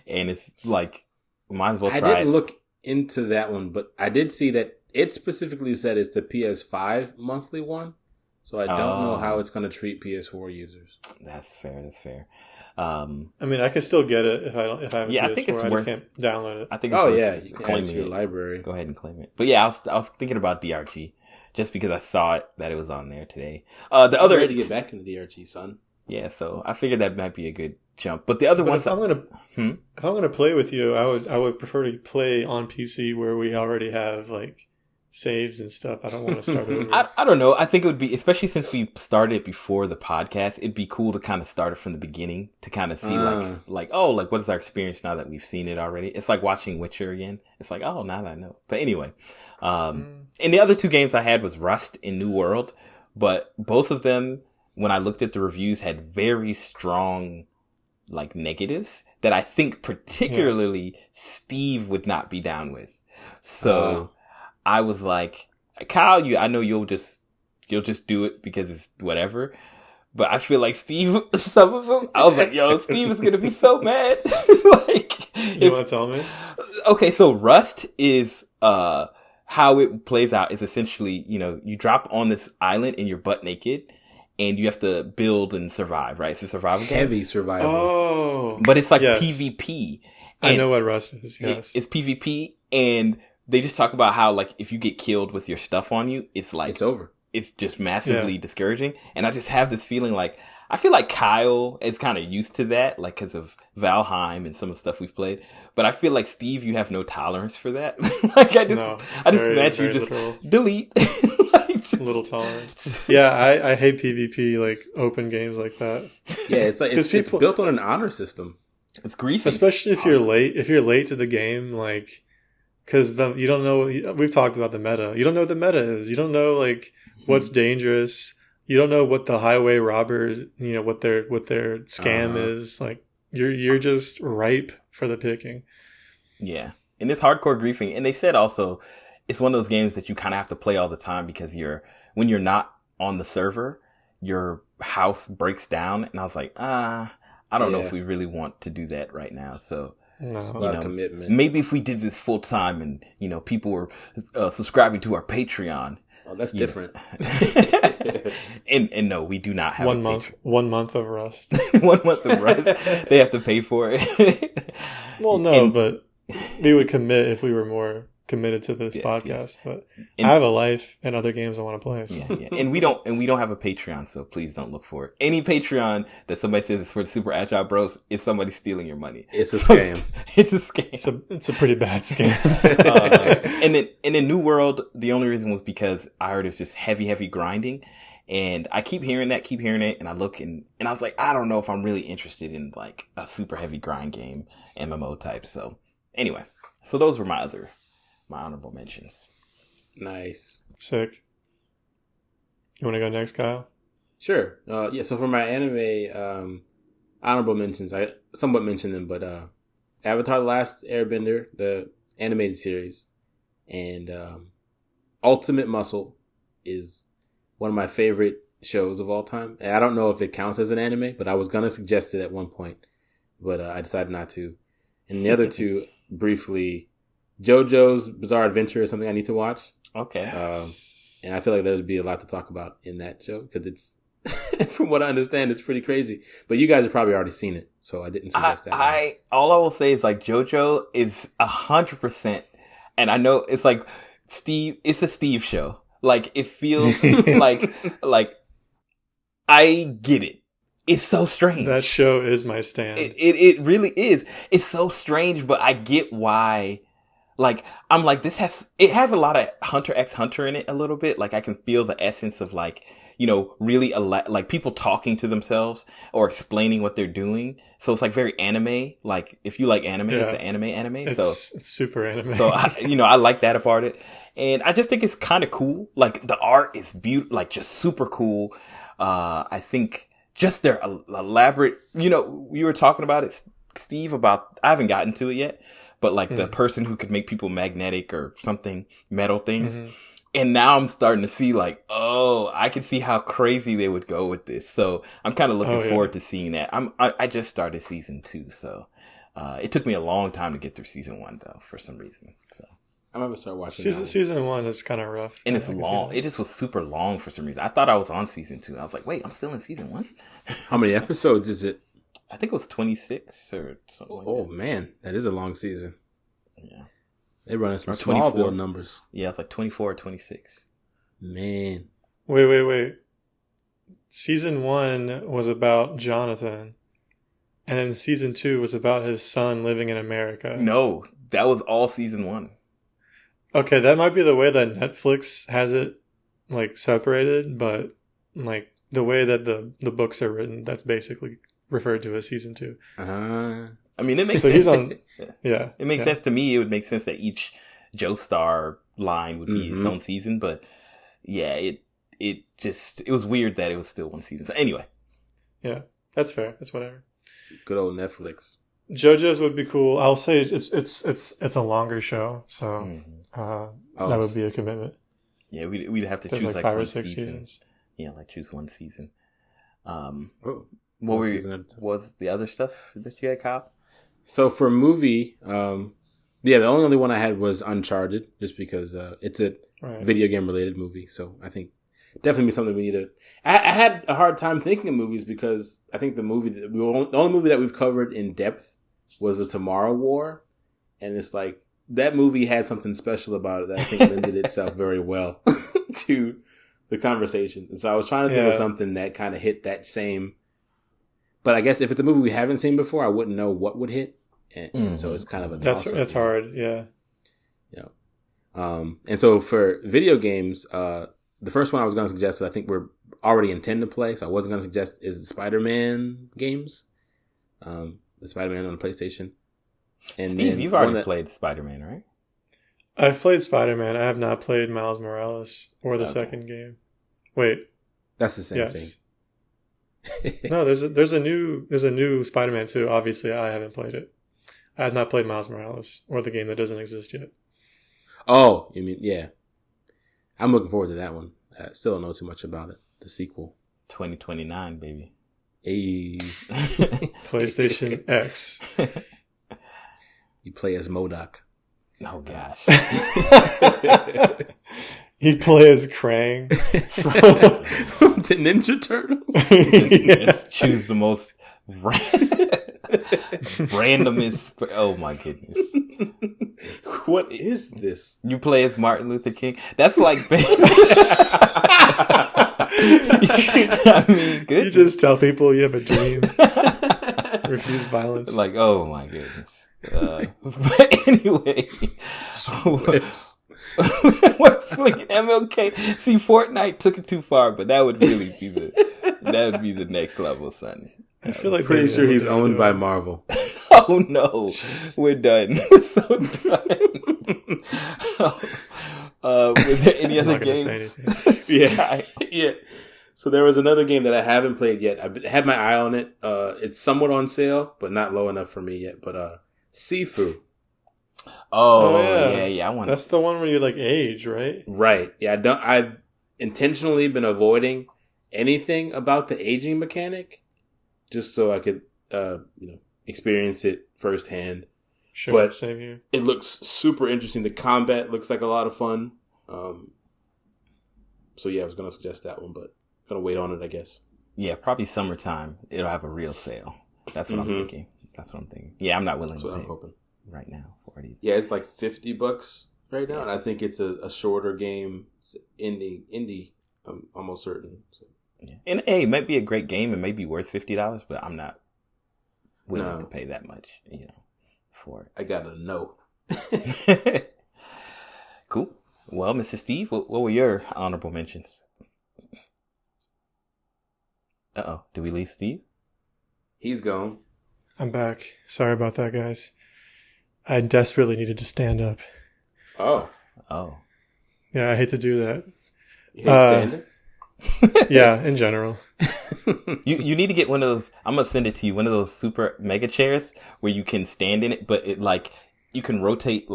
and it's like, might as well try it. I didn't look into that one, but I did see that it specifically said it's the PS5 monthly one. So I don't know how it's going to treat PS4 users. That's fair. I mean, I can still get it if I have a PS4. I think it's worth. I just can't download it. I think it's worth you can add it to your library. Go ahead and claim it. But yeah, I was thinking about DRG just because I saw that it was on there today. I'm ready to get back into DRG, son. Yeah, so I figured that might be a good jump. But the other ones, if I'm gonna play with you, I would prefer to play on PC where we already have like saves and stuff. I don't want to start over. I don't know. I think it would be, especially since we started before the podcast, it'd be cool to kind of start it from the beginning to kind of see like what is our experience now that we've seen it already. It's like watching Witcher again. It's like, now that I know. But anyway, and the other two games I had was Rust and New World, but both of them, when I looked at the reviews, had very strong like negatives that I think particularly Steve would not be down with. So I was like, Kyle, I know you'll just do it because it's whatever. But I feel like Steve, some of them, I was like, yo, Steve is gonna be so mad. You want to tell me? Okay, so Rust is how it plays out is essentially, you drop on this island and you're butt naked and you have to build and survive, right? It's a survival game. Heavy survival. Oh. But it's like yes. PvP. I know what Rust is, yes. It's PvP, and they just talk about how, like, if you get killed with your stuff on you, it's like... It's over. It's just massively discouraging. And I just have this feeling like... I feel like Kyle is kind of used to that, like, because of Valheim and some of the stuff we've played. But I feel like, Steve, you have no tolerance for that. Like, I just imagine you just literal. Delete. Little tolerance. Yeah, I hate PvP, like, open games like that. Yeah, it's like, it's built on an honor system. It's griefing. Especially if you're late. If you're late to the game, like, because you don't know, we've talked about the meta. You don't know what the meta is. You don't know, like, what's dangerous. You don't know what the highway robbers, what their scam is. Like, you're just ripe for the picking. Yeah. And it's hardcore griefing. And they said also, it's one of those games that you kind of have to play all the time because when you're not on the server, your house breaks down. And I was like, I don't know if we really want to do that right now. So, a lot of commitment. Maybe if we did this full time and, people were subscribing to our Patreon. Oh, that's different. and no, we do not have 1 month of Rust. 1 month of Rust. They have to pay for it. Well, no, but we would commit if we were more committed to this podcast. Yes. But I have a life and other games I want to play. So. Yeah. And we don't have a Patreon, so please don't look for it. Any Patreon that somebody says is for the Super Agile Bros is somebody stealing your money. It's a scam. It's a scam. It's a pretty bad scam. And in New World, the only reason was because I heard it's just heavy grinding. And I keep hearing it, and I look and I was like, I don't know if I'm really interested in like a super heavy grind game, MMO type. So anyway, so those were my honorable mentions. Nice. Sick. You want to go next, Kyle? Sure. So for my anime honorable mentions, I somewhat mentioned them, but Avatar: The Last Airbender, the animated series, and Ultimate Muscle is one of my favorite shows of all time. And I don't know if it counts as an anime, but I was going to suggest it at one point, but I decided not to. And the other two, briefly, JoJo's Bizarre Adventure is something I need to watch. Okay. And I feel like there'd be a lot to talk about in that show because it's, from what I understand, it's pretty crazy. But you guys have probably already seen it, so I didn't suggest that. All I will say is like JoJo is 100%, and I know it's like Steve. It's a Steve show. Like it feels like I get it. It's so strange. That show is my stand. It really is. It's so strange, but I get why. Like, I'm like, it has a lot of Hunter x Hunter in it a little bit. Like, I can feel the essence of like, really like people talking to themselves or explaining what they're doing. So it's like very anime. Like, if you like anime, it's an anime. It's super anime. So, I like that about it. And I just think it's kind of cool. Like, the art is beautiful, like just super cool. I think just their elaborate, you were talking about it, Steve, I haven't gotten to it yet. But like the person who could make people magnetic or something, metal things. Mm-hmm. And now I'm starting to see like, I can see how crazy they would go with this. So I'm kind of looking forward to seeing that. I just started season 2. So it took me a long time to get through season 1 though, for some reason. So I'm going to start watching season 1 is kind of rough. And it's long. It just was super long for some reason. I thought I was on season 2. I was like, wait, I'm still in season 1? How many episodes is it? I think it was 26 or something like that. Oh, man. That is a long season. Yeah. They run some Smallville numbers. Yeah, it's like 24 or 26. Man. Wait. Season 1 was about Jonathan. And then season 2 was about his son living in America. No, that was all season 1. Okay, that might be the way that Netflix has it, like, separated. But, like, the way that the books are written, that's basically referred to as season 2. I mean, it makes sense. He's on, yeah. It makes sense to me. It would make sense that each Joestar line would be its own season. But yeah, it was weird that it was still one season. So anyway. Yeah, that's fair. That's whatever. Good old Netflix. JoJo's would be cool. I'll say it's a longer show. So that would be a commitment. Yeah, we'd have to choose like 5 or 6 seasons. Yeah, like choose one season. What was the other stuff that you had, Kyle? So for movie, Yeah, the only one I had was Uncharted, just because it's a video game related movie. So I think definitely be something we need to. I had a hard time thinking of movies because I think the only movie that we've covered in depth was The Tomorrow War, and it's like that movie had something special about it that I think lended itself very well to the conversations. And so I was trying to think of something that kind of hit that same. But I guess if it's a movie we haven't seen before, I wouldn't know what would hit. And so it's kind of a that's hard, yeah. And so for video games, the first one I was going to suggest that I think we're already intend to play, so I wasn't going to suggest is the Spider-Man games, the Spider-Man on the PlayStation. And Steve, you've already played Spider-Man, right? I've played Spider-Man. I have not played Miles Morales or the second game. Wait, that's the same thing. No, there's a new Spider-Man 2. Obviously, I haven't played it. I have not played Miles Morales or the game that doesn't exist yet. Oh, you mean, yeah. I'm looking forward to that one. I still don't know too much about it. The sequel. 2029, baby. Hey. PlayStation X. You play as MODOK. Oh, gosh. You play as Krang. From the Ninja Turtles. Just choose the most randomest. Oh my goodness! What is this? You play as Martin Luther King. That's like. I mean, good. You just tell people you have a dream. Refuse violence. Like, oh my goodness. But anyway, Whips. MLK. See, Fortnite took it too far, but that would really be the next level, son. I feel like pretty sure he's owned by Marvel. Oh no, we're done. We're so done. Was there any other games? Yeah. So there was another game that I haven't played yet. I had my eye on it. It's somewhat on sale, but not low enough for me yet. But Sifu. Oh yeah. That's the one where you like age, right? Right. Yeah. I've intentionally been avoiding anything about the aging mechanic, just so I could, experience it firsthand. Sure. But same here. It looks super interesting. The combat looks like a lot of fun. So yeah, I was gonna suggest that one, but gonna wait on it, I guess. Yeah, probably summertime. It'll have a real sale. That's what I'm thinking. Yeah, I'm not willing to pay right now for it either. Yeah, it's like $50 right now, and I think it's a shorter game. It's indie. I'm almost certain. So. Yeah. And hey, it might be a great game. It may be worth $50, but I'm not willing to pay that much, for it. I gotta know. Cool. Well, Mr. Steve, what were your honorable mentions? Uh-oh. Did we leave Steve? He's gone. I'm back. Sorry about that, guys. I desperately needed to stand up. Oh. Yeah, I hate to do that. You hate standing? Yeah, in general. You need to get one of those. I'm gonna send it to you. One of those super mega chairs where you can stand in it, but it you can rotate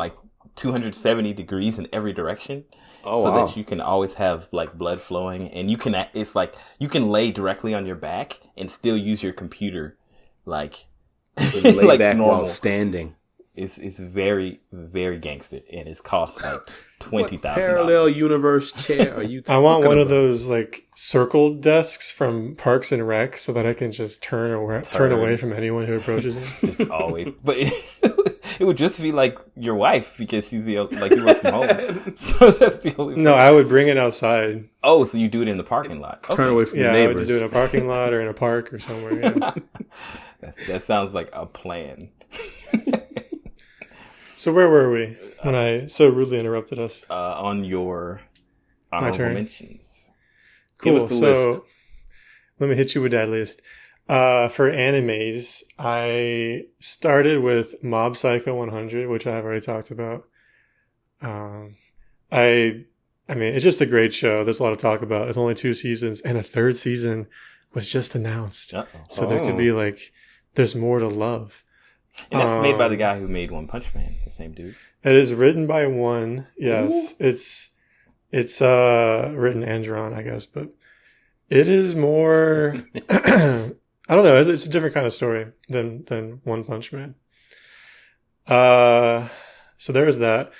270 degrees in every direction, that you can always have blood flowing, and you can. It's you can lay directly on your back and still use your computer, lay normal back while standing. It's very, very gangster, and it costs $20,000. Parallel universe chair are you? I want one of those circle desks from Parks and Rec, so that I can just turn away from anyone who approaches me. Just always, but it would just be like your wife because she's you work from home, so that's the only. No, I would bring it outside. Oh, so you do it in the parking lot? Okay. Turn away from the neighbors. Yeah, I would just do it in a parking lot or in a park or somewhere. Yeah. That sounds like a plan. So where were we when I so rudely interrupted us? On your honorable mentions. Cool. So let me hit you with that list. For animes, I started with Mob Psycho 100, which I've already talked about. I mean, it's just a great show. There's a lot to talk about. It's only 2 seasons, and a 3rd season was just announced. Uh-oh. So there could be there's more to love. And that's made by the guy who made One Punch Man, the same dude. It is written by one. Yes, ooh. It's written and drawn, I guess, but it is more. I don't know. It's a different kind of story than One Punch Man. So there was that.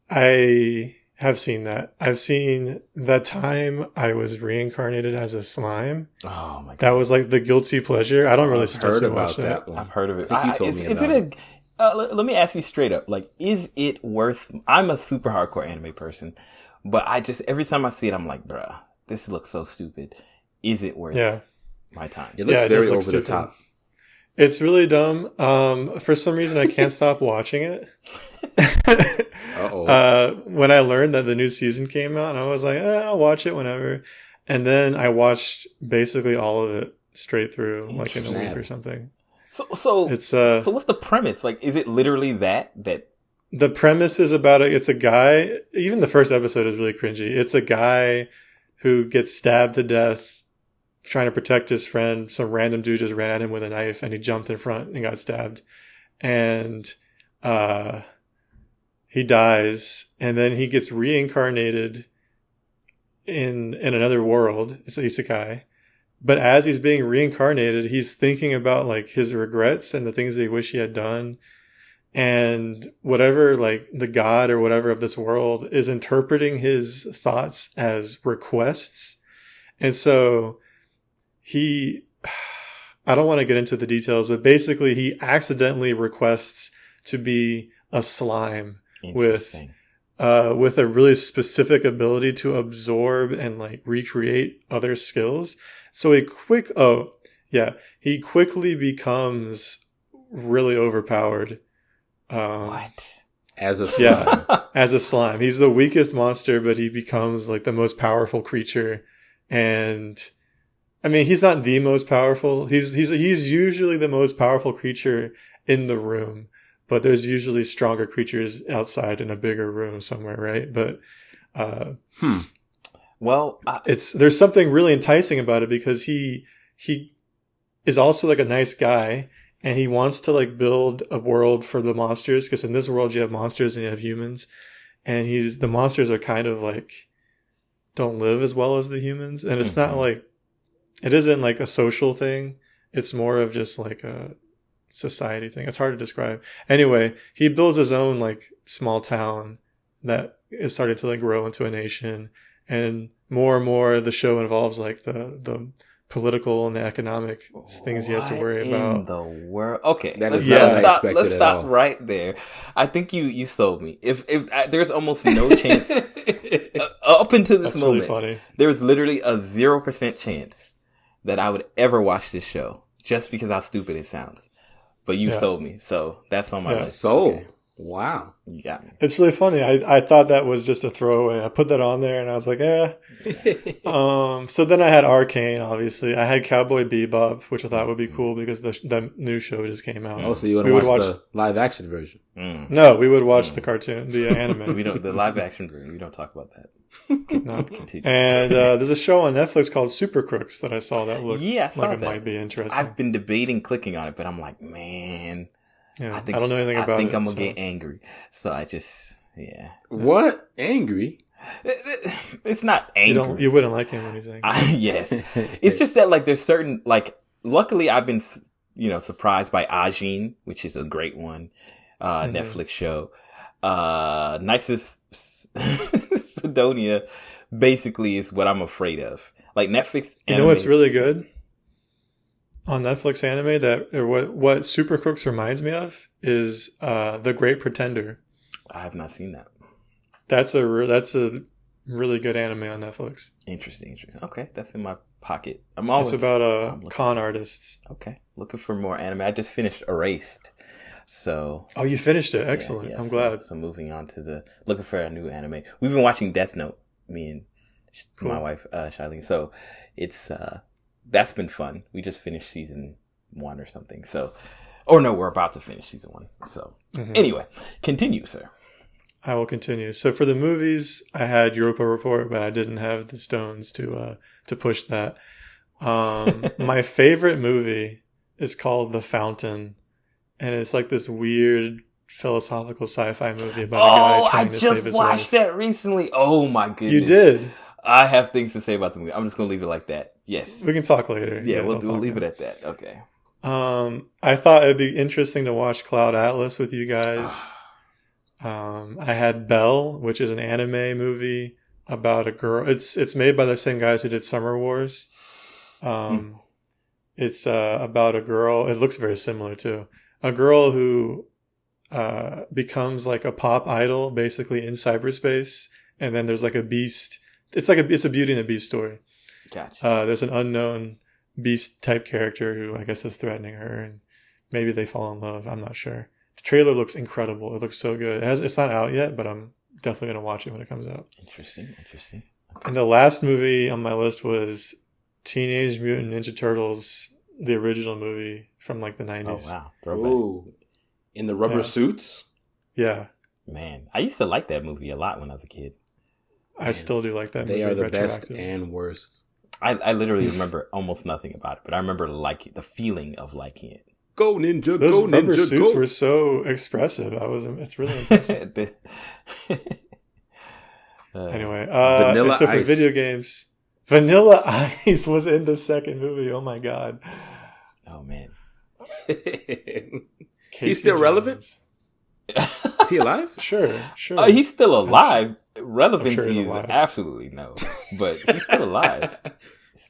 I have seen that. I've seen the time I was reincarnated as a slime. Oh my god. That was like the guilty pleasure. I don't really suggest heard we watch about that one. I've heard of it. I think you told me about it. Let me ask you straight up. Like, is it worth... I'm a super hardcore anime person, but I just, every time I see it, I'm like, bruh, this looks so stupid. Is it worth my time? It looks very over the top. It's really dumb. For some reason, I can't stop watching it. When I learned that the new season came out, I was like, I'll watch it whenever. And then I watched basically all of it straight through, like in a week or something. So what's the premise? Like, is it literally that? The premise is about it's a guy, even the first episode is really cringy. It's a guy who gets stabbed to death trying to protect his friend. Some random dude just ran at him with a knife and he jumped in front and got stabbed. And, he dies and then he gets reincarnated in another world. It's isekai. But as he's being reincarnated, he's thinking about like his regrets and the things that he wish he had done. And whatever, like the god or whatever of this world is interpreting his thoughts as requests. And so I don't want to get into the details, but basically he accidentally requests to be a slime with a really specific ability to absorb and like recreate other skills. So he quickly becomes really overpowered. What? As a slime. Yeah, as a slime. He's the weakest monster, but he becomes like the most powerful creature. And I mean, he's not the most powerful. He's usually the most powerful creature in the room, but there's usually stronger creatures outside in a bigger room somewhere, right? But well, there's something really enticing about it because he is also like a nice guy and he wants to like build a world for the monsters because in this world you have monsters and you have humans, and the monsters are kind of like don't live as well as the humans, and it's not like it isn't like a social thing. It's more of just like a society thing. It's hard to describe. Anyway, he builds his own like small town that is starting to like grow into a nation. And more the show involves like the political and the economic things he has to worry about. In the world? Okay, let's stop right there. I think you sold me. If there's almost no chance up until this That's moment, really funny. There's literally a 0% chance that I would ever watch this show just because how stupid it sounds. But you sold me, so that's on my list. Sold. Okay. Wow. You got me. It's really funny. I thought that was just a throwaway. I put that on there and I was like, So then I had Arcane, obviously. I had Cowboy Bebop, which I thought would be cool because the new show just came out. Oh, so you would watch the live action version? No, we would watch the cartoon, the anime. The live action version. We don't talk about that. No. And there's a show on Netflix called Super Crooks that I saw that looked like it might be interesting. I've been debating clicking on it, but I'm like, man... Yeah, I don't know anything about it. I think I'm going to get angry. So I just, What? Angry? It's not angry. You wouldn't like him when he's angry. Yes. It's just that, like, there's certain, like, luckily I've been, surprised by Ajin, which is a great one, Netflix show. Nicest Sidonia basically is what I'm afraid of. Like, Netflix You know what's really good? On Netflix anime what Super Crooks reminds me of is The Great Pretender. I have not seen that. That's a really good anime on Netflix. Interesting. Okay, that's in my pocket. It's about con artists. Okay, looking for more anime. I just finished Erased. So. Oh, you finished it. Excellent. I'm glad. So moving on to looking for a new anime. We've been watching Death Note, me and my wife, Shailene. So it's, that's been fun. We just finished season 1 or something. So, or no, we're about to finish season 1. So anyway, continue, sir. I will continue. So for the movies, I had Europa Report, but I didn't have the stones to push that. My favorite movie is called The Fountain, and it's like this weird philosophical sci-fi movie about a guy trying to save his wife. I just watched that recently. Oh my goodness. You did? I have things to say about the movie. I'm just going to leave it like that. Yes. We can talk later. Yeah, we'll leave it at that. Okay. I thought it'd be interesting to watch Cloud Atlas with you guys. I had Belle, which is an anime movie about a girl. It's made by the same guys who did Summer Wars. It's about a girl. It looks very similar too. A girl who becomes like a pop idol, basically in cyberspace, and then there's like a beast. It's a Beauty and the Beast story. Gotcha. There's an unknown beast type character who I guess is threatening her, and maybe they fall in love. I'm not sure. The trailer looks incredible. It looks so good. It's not out yet, but I'm definitely going to watch it when it comes out. Interesting. Okay. And the last movie on my list was Teenage Mutant Ninja Turtles, the original movie from like the 90s. Oh, wow. Throwback. Ooh. In the rubber suits? Yeah. Man, I used to like that movie a lot when I was a kid. I still do like that movie. They are the best and worst. I literally remember almost nothing about it, but I remember the feeling of liking it. Go Ninja, Those go rubber Ninja, suits go. were so expressive. It's really impressive. Anyway, Vanilla so for Ice. video games, Vanilla Ice was in the second movie. Oh my god. Oh man. He's still relevant? Is he alive? Sure. He's still alive. I'm Relevancy sure he's is alive. absolutely no, but he's still alive.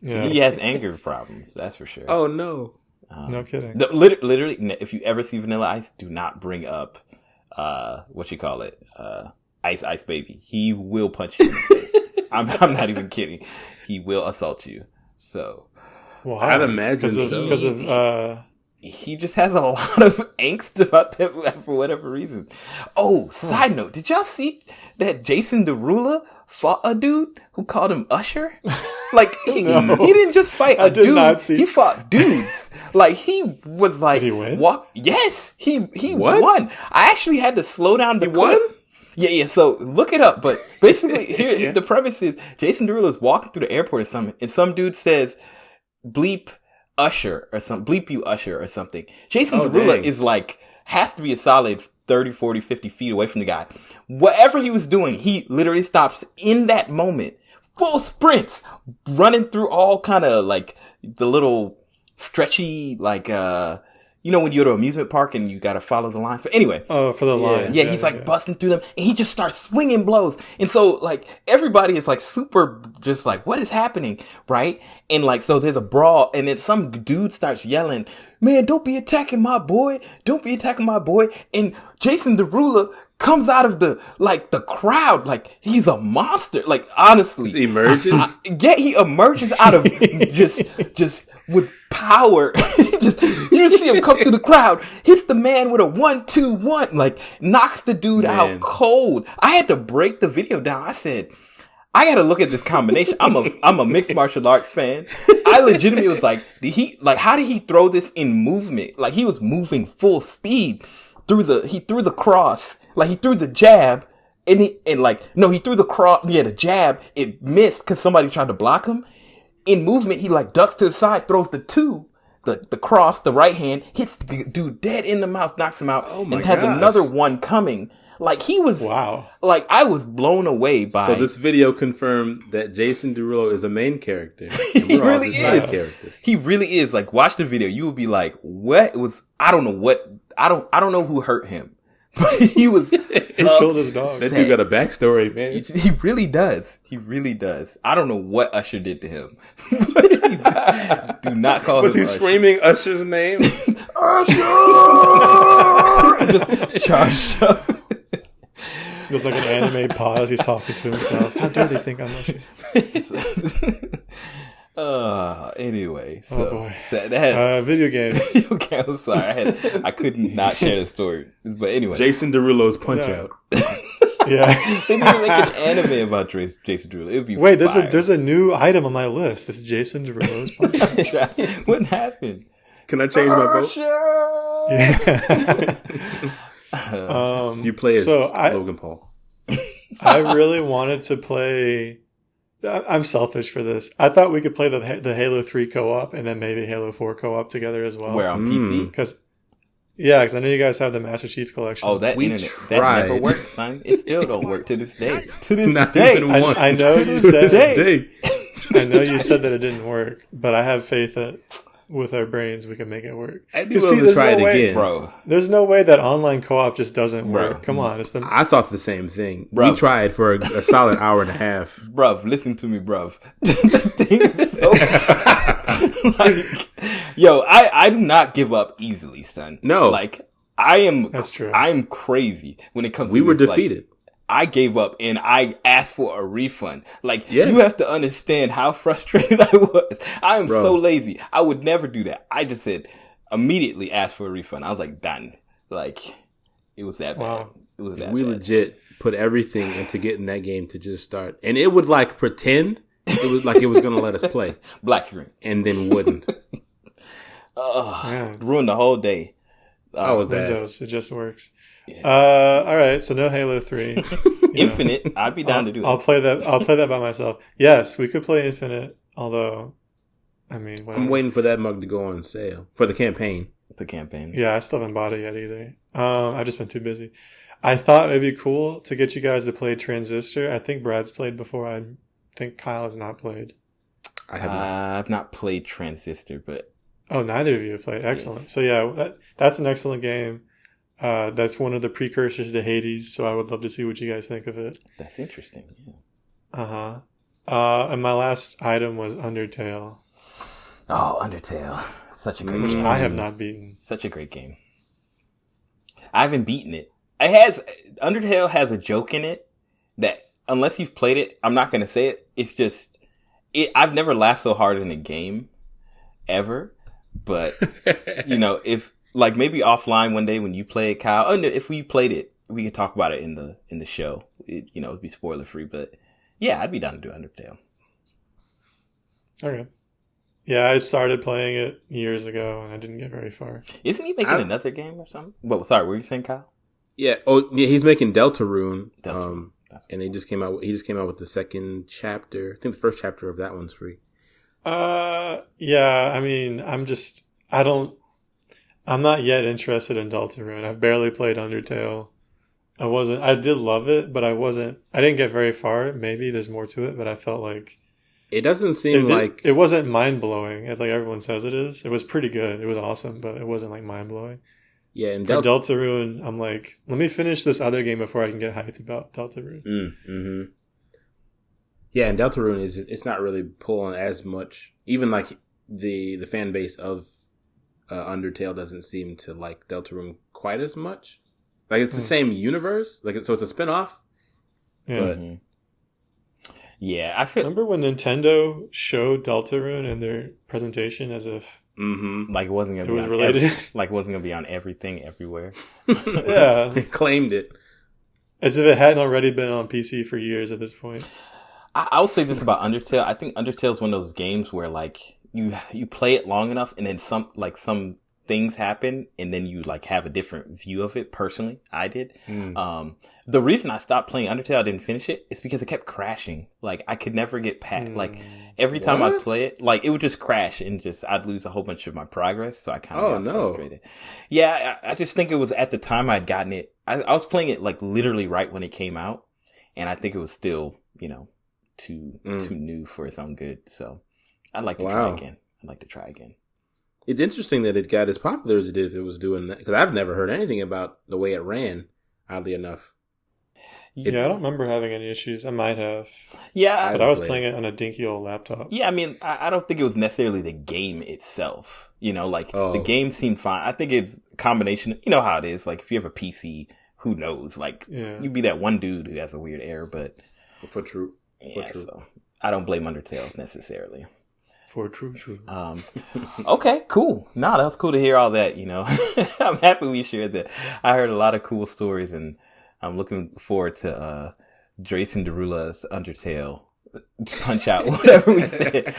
Yeah. He has anger problems, that's for sure. Oh, no. No kidding. Literally, if you ever see Vanilla Ice, do not bring up Ice Baby. He will punch you in the face. I'm not even kidding. He will assault you. So, Why? I'd imagine so. Because of he just has a lot of angst about that for whatever reason. Oh, side note, did y'all see that Jason Derulo fought a dude who called him Usher? Like, he didn't just fight a dude. He fought dudes. Like, he was like... Did he win? Yes, he What? won. I actually had to slow down the clip. Won? Yeah, so look it up. But basically, here the premise is Jason Derulo is walking through the airport or something, and some dude says, bleep Usher or something, bleep you Usher or something. Jason Derulo is like, has to be a solid 30, 40, 50 feet away from the guy. Whatever he was doing, he literally stops in that moment. Full sprints, running through all kind of like the little stretchy, like, you know, when you go to an amusement park and you got to follow the lines. But anyway. Oh, for the lines. Yeah, he's like busting through them and he just starts swinging blows. And so like everybody is like super just like, what is happening? Right. And like, so there's a brawl and then some dude starts yelling, man, don't be attacking my boy. Don't be attacking my boy. And Jason Derulo comes out of the crowd like he's a monster. Like, honestly. He emerges? He emerges out of just with power. You see him come through the crowd, hits the man with a 1-2-1, like knocks the dude out cold. I had to break the video down. I said, I gotta look at this combination. I'm a mixed martial arts fan. I legitimately was like, how did he throw this in movement? Like, he was moving full speed he threw the cross, like he threw the jab, and he threw the cross, the jab, it missed because somebody tried to block him. In movement, he like ducks to the side, throws the cross, the right hand, hits the dude dead in the mouth, knocks him out, and has another one coming. Like, he was, like, I was blown away by. So this video confirmed that Jason Derulo is a main character. He really is. Side characters. He really is. Like, watch the video. You will be like, what was, I don't know who hurt him. But he was. Who killed his dog? That dude got a backstory, man. He really does. He really does. I don't know what Usher did to him. Do not call him Was he Usher. screaming Usher's name? Usher! Just charged up. There's like an anime pause. He's talking to himself. How dare they think I'm Usher? Anyway, Oh so boy. that Video games. okay, I'm sorry. I could not share the story, but anyway, Jason Derulo's Punch Out. Yeah. they need to make an anime about Jason Derulo. It would be Wait, fire. there's a new item on my list. It's Jason Derulo's Punch Out. What happened? Can I change my vote? Yeah. You play as Logan Paul. I really wanted to play. I'm selfish for this. I thought we could play the Halo 3 co-op and then maybe Halo 4 co-op together as well. Where, on PC? Because I know you guys have the Master Chief Collection. Oh, that internet that never worked, son. It still don't work to this day. To this Not day, even once. I know you this said day. I know you said that it didn't work, but I have faith that with our brains, we can make it work. I'd be 'Cause, willing Pete, to there's try no it way- again. Bro, There's no way that online co-op just doesn't Bro. work. Come on, it's the I thought the same thing. Bruv. We tried for a solid hour and a half. bruv, listen to me, bruv. The thing is so like, yo, I do not give up easily, son. No. Like, I am That's true. I'm crazy when it comes We to were this, like, defeated. I gave up and I asked for a refund. Like, Yeah. you have to understand how frustrated I was. I am Bro. so lazy. I would never do that. I just said, immediately asked for a refund. I was like, done. Like, it was that Wow. bad. It was that We bad. legit put everything into getting that game to just start. And it would like pretend it was like it was going to let us play Black screen. and then wouldn't. Man. Ruined the whole day. I was bad. Windows. It just works. Yeah. All right, so no Halo 3. You know, Infinite. I'd be down to do I'll that. play that. I'll play that by myself. Yes, we could play Infinite. Although, I mean, whatever. I'm waiting for that mug to go on sale for the campaign. The campaign. Yeah, I still haven't bought it yet either. I've just been too busy. I thought it'd be cool to get you guys to play Transistor. I think Brad's played before. I think Kyle has not played. I have not. I've not played Transistor, but Oh, neither of you have played. Excellent. Yes. So yeah, that's an excellent game. That's one of the precursors to Hades. So I would love to see what you guys think of it. that's interesting. Yeah. And my last item was Undertale, Oh, Undertale. Such a great which game. I have not beaten. Such a great game. I haven't beaten it. Undertale has a joke in it that unless you've played it, I'm not going to say it. It's just, I've never laughed so hard in a game ever. But, you know, if like maybe offline one day when you play it, Kyle, no, if we played it, we could talk about it in the show. It'd be spoiler free, but yeah, I'd be down to do Undertale. Okay. Yeah, I started playing it years ago and I didn't get very far. Isn't he making another game or something? Well, sorry, what were you saying, Kyle? Yeah. Oh, yeah. He's making Deltarune. Deltarune. That's And he just came out with the second chapter. I think the first chapter of that one's free. Yeah, I mean, I'm not yet interested in Deltarune. I've barely played Undertale. I did love it, but I didn't get very far. Maybe there's more to it, but I felt like It doesn't seem like it wasn't mind blowing like everyone says it is. It was pretty good. It was awesome, but it wasn't like mind blowing. yeah. And For Deltarune, I'm like, let me finish this other game before I can get hyped about Deltarune. Mm-hmm. Yeah, and Deltarune it's not really pulling as much. Even like the fan base of Undertale doesn't seem to like Deltarune quite as much. Like it's the same universe, so it's a spinoff. Yeah. But Yeah, I feel Remember when Nintendo showed Deltarune in their presentation as if like it wasn't gonna it be was on related? like it wasn't gonna be on everything everywhere. Yeah. they claimed it. As if it hadn't already been on PC for years at this point. I'll say this about Undertale. I think Undertale is one of those games where like you play it long enough and then some things happen and then you like have a different view of it. Personally, I did. The reason I stopped playing Undertale, I didn't finish it, is because it kept crashing. Like I could never get past. Like every time I What? play it, like it would just crash and I'd lose a whole bunch of my progress. So I kind of got frustrated. Yeah, I just think it was at the time I'd gotten it. I was playing it like literally right when it came out, and I think it was still too new for its own good. So I'd like to try again. It's interesting that it got as popular as it did if it was doing that, because I've never heard anything about the way it ran, oddly enough. Yeah, I don't remember having any issues. I might have. Yeah, But I was playing it on a dinky old laptop. yeah. I mean, I don't think it was necessarily the game itself. The game seemed fine. I think it's a combination. You know how it is. Like if you have a PC, who knows? Like you'd be that one dude who has a weird error, but For true. yeah. So I don't blame Undertale necessarily. For true. Okay, cool. No, that was cool to hear all that, I'm happy we shared that. I heard a lot of cool stories and I'm looking forward to Jason Derulo's Undertale Punch Out, whatever we said.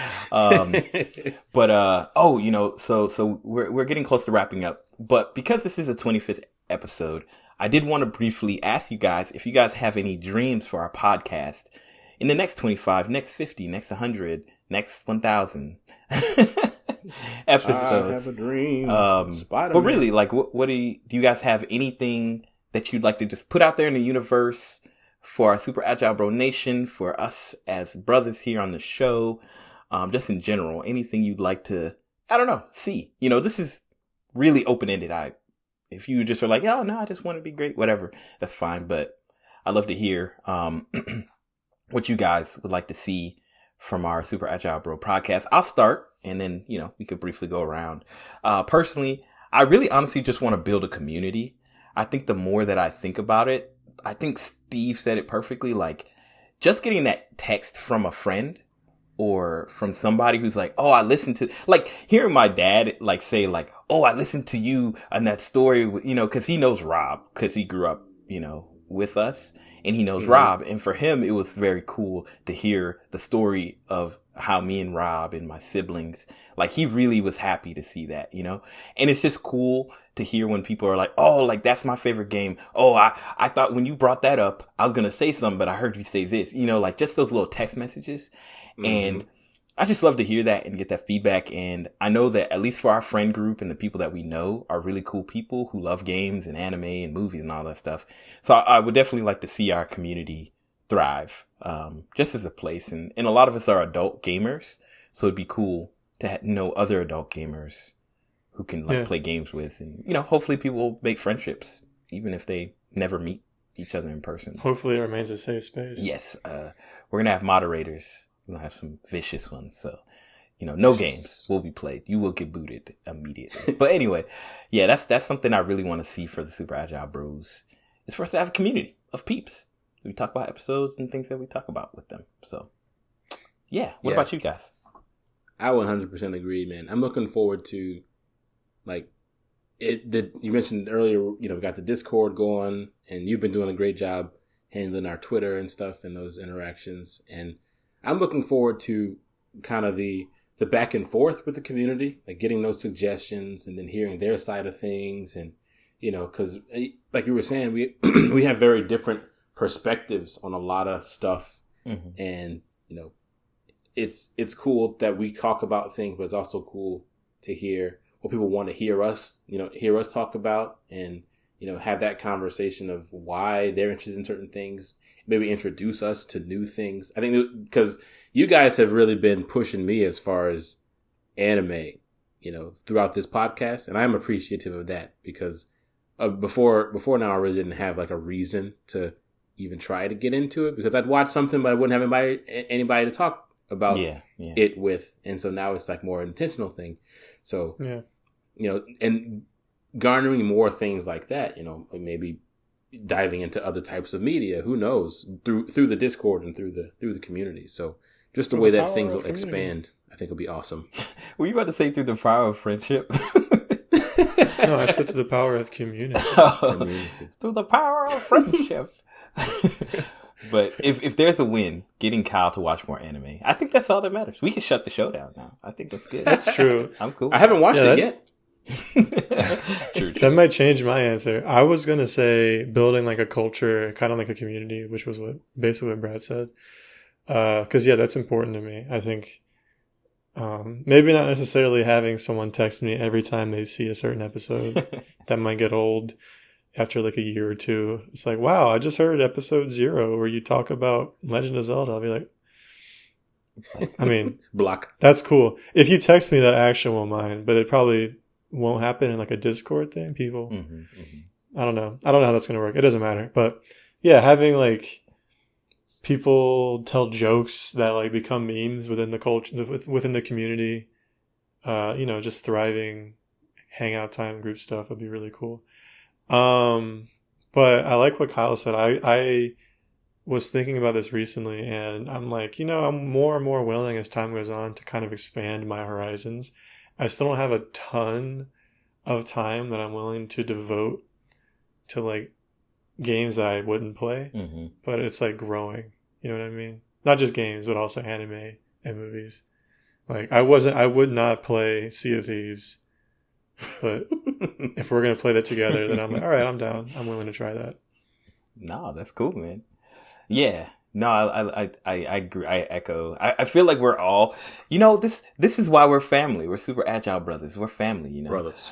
So we're getting close to wrapping up. But because this is a 25th episode, I did want to briefly ask you guys if you guys have any dreams for our podcast in the next 25, next 50, next 100, next 1,000 episodes. I have a dream. But really, like, what do you guys have anything that you'd like to just put out there in the universe for our Super Agile Bro Nation, for us as brothers here on the show, just in general, anything you'd like to I don't know, see. This is really open-ended. If you just are like, oh, no, I just want to be great, whatever, that's fine. But I'd love to hear what you guys would like to see from our Super Agile Bro podcast. I'll start, and then, we could briefly go around. Personally, I really honestly just want to build a community. I think the more that I think about it, I think Steve said it perfectly, like, just getting that text from a friend or from somebody who's like, oh, I listened to, like, hearing my dad, like, say, like, oh, I listened to you on that story, because he knows Rob, because he grew up, with us, and he knows Rob. And for him, it was very cool to hear the story of how me and Rob and my siblings, like, he really was happy to see that, and it's just cool to hear when people are like, oh, like, that's my favorite game. Oh, I thought when you brought that up, I was going to say something, but I heard you say this, like, just those little text messages. And I just love to hear that and get that feedback. And I know that at least for our friend group and the people that we know are really cool people who love games and anime and movies and all that stuff. So I would definitely like to see our community thrive, just as a place. And a lot of us are adult gamers. So it'd be cool to know other adult gamers who can play games with. And, hopefully people will make friendships, even if they never meet each other in person. Hopefully it remains a safe space. Yes. We're going to have moderators. We'll have some vicious ones. So, no games will be played. You will get booted immediately. But anyway, yeah, that's something I really want to see for the Super Agile Bros. Is for us to have a community of peeps. We talk about episodes and things that we talk about with them. So, yeah. What about you guys? I 100% agree, man. I'm looking forward to, like, you mentioned earlier, we got the Discord going, and you've been doing a great job handling our Twitter and stuff and those interactions. And I'm looking forward to kind of the back and forth with the community, like getting those suggestions and then hearing their side of things. And, because like you were saying, we have very different perspectives on a lot of stuff. And, it's cool that we talk about things, but it's also cool to hear what people want to hear us talk about and, have that conversation of why they're interested in certain things. Maybe introduce us to new things. I think because you guys have really been pushing me as far as anime, throughout this podcast. And I'm appreciative of that because before now I really didn't have like a reason to even try to get into it because I'd watch something, but I wouldn't have anybody to talk about it with. And so now it's like more an intentional thing. So, and garnering more things like that, maybe diving into other types of media, who knows, through the Discord and through the community. So just the way that things will expand, I think will be awesome. Were you about to say through the power of friendship? No, I said through the power of community. Through the power of friendship. But if there's a win, getting Kyle to watch more anime, I think that's all that matters. We can shut the show down now. I think that's good. That's true. I'm cool. I haven't watched it yet. True. That might change my answer. I was going to say building like a culture, kind of like a community, which was basically what Brad said. Because, that's important to me. I think maybe not necessarily having someone text me every time they see a certain episode. That might get old after like a year or two. It's like, wow, I just heard episode 0 where you talk about Legend of Zelda. I'll be like, I mean, block. That's cool. If you text me that, I actually won't mind, but it probably won't happen in like a Discord thing. People, I don't know how that's going to work. It doesn't matter. But yeah, having like people tell jokes that like become memes within the culture, within the community, just thriving hangout time, group stuff would be really cool. But I like what Kyle said. I was thinking about this recently and I'm like, I'm more and more willing as time goes on to kind of expand my horizons. I still don't have a ton of time that I'm willing to devote to like games that I wouldn't play, but it's like growing, you know what I mean? Not just games, but also anime and movies. Like I would not play Sea of Thieves, but if we're going to play that together, then I'm like, all right, I'm down. I'm willing to try that. No, that's cool, man. Yeah. No, I agree. I echo. I feel like we're all, this is why we're family. We're Super Agile Brothers. We're family, Brothers.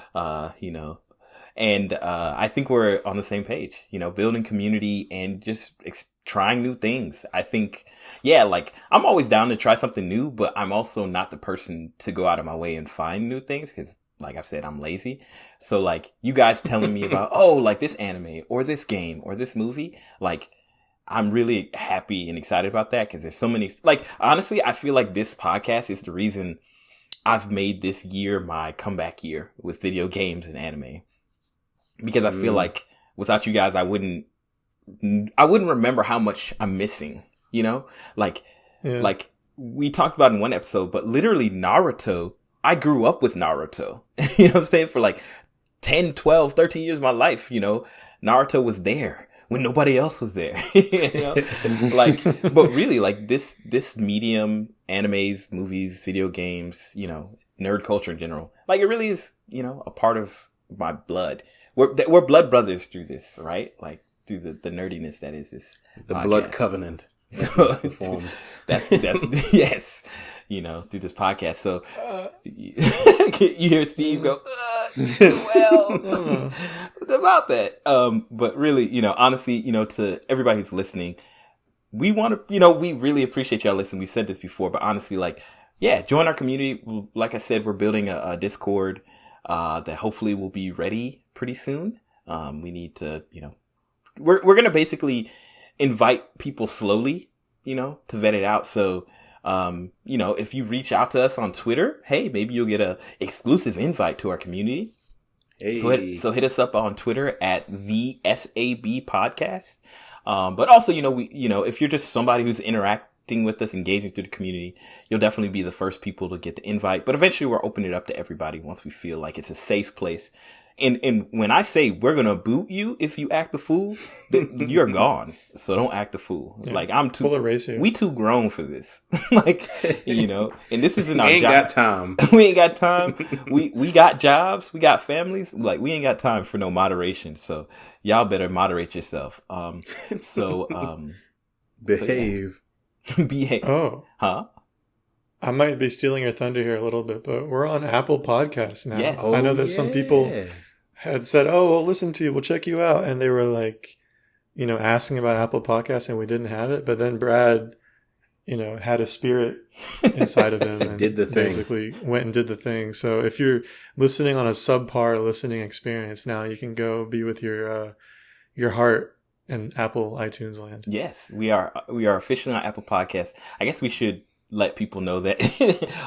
And I think we're on the same page, building community and just trying new things. I think, yeah, like I'm always down to try something new, but I'm also not the person to go out of my way and find new things because, like I've said, I'm lazy. So like you guys telling me about, oh, like this anime or this game or this movie, like I'm really happy and excited about that because there's so many, like, honestly, I feel like this podcast is the reason I've made this year my comeback year with video games and anime. Because I feel like without you guys, I wouldn't remember how much I'm missing, you know? Like we talked about in one episode, but literally Naruto, I grew up with Naruto, you know what I'm saying? For like 10, 12, 13 years of my life, you know, Naruto was there when nobody else was there, you know? Like, but really like this medium, animes, movies, video games, you know, nerd culture in general, like it really is, you know, a part of my blood. We're blood brothers through this, right? Like through the nerdiness that is this the podcast. blood covenant. That's yes, you know, through this podcast. So you hear Steve go, well, about that. But really, you know, honestly, you know, to everybody who's listening, we want to, you know, we really appreciate y'all listening. We've said this before, but honestly, like, yeah, join our community. Like I said, we're building a Discord that hopefully will be ready pretty soon. We need to, you know, we're going to basically invite people slowly, you know, to vet it out. So, you know, if you reach out to us on Twitter, hey, maybe you'll get a exclusive invite to our community. Hey. So hit us up on Twitter at the SAB podcast. But also, you know, if you're just somebody who's interacting with us, engaging through the community, you'll definitely be the first people to get the invite. But eventually we're opening it up to everybody once we feel like it's a safe place. And when I say we're going to boot you if you act the fool, you're gone. So don't act the fool. Yeah. Like we'll erase you. We too grown for this. Like, you know, and this isn't our job. We ain't got time. We ain't got time. We got jobs. We got families. Like we ain't got time for Oh. moderation. So y'all better moderate yourself. Behave. So yeah. Behave. Oh. Huh? I might be stealing your thunder here a little bit, but we're on Apple Podcasts now. Yes. I know that some people had said, oh, we'll listen to you. We'll check you out. And they were like, you know, asking about Apple Podcasts and we didn't have it. But then Brad, you know, had a spirit inside of him and did the thing. Basically went and did the thing. So if you're listening on a subpar listening experience now, you can go be with your heart in Apple iTunes land. Yes, we are officially on Apple Podcasts. I guess we should let people know that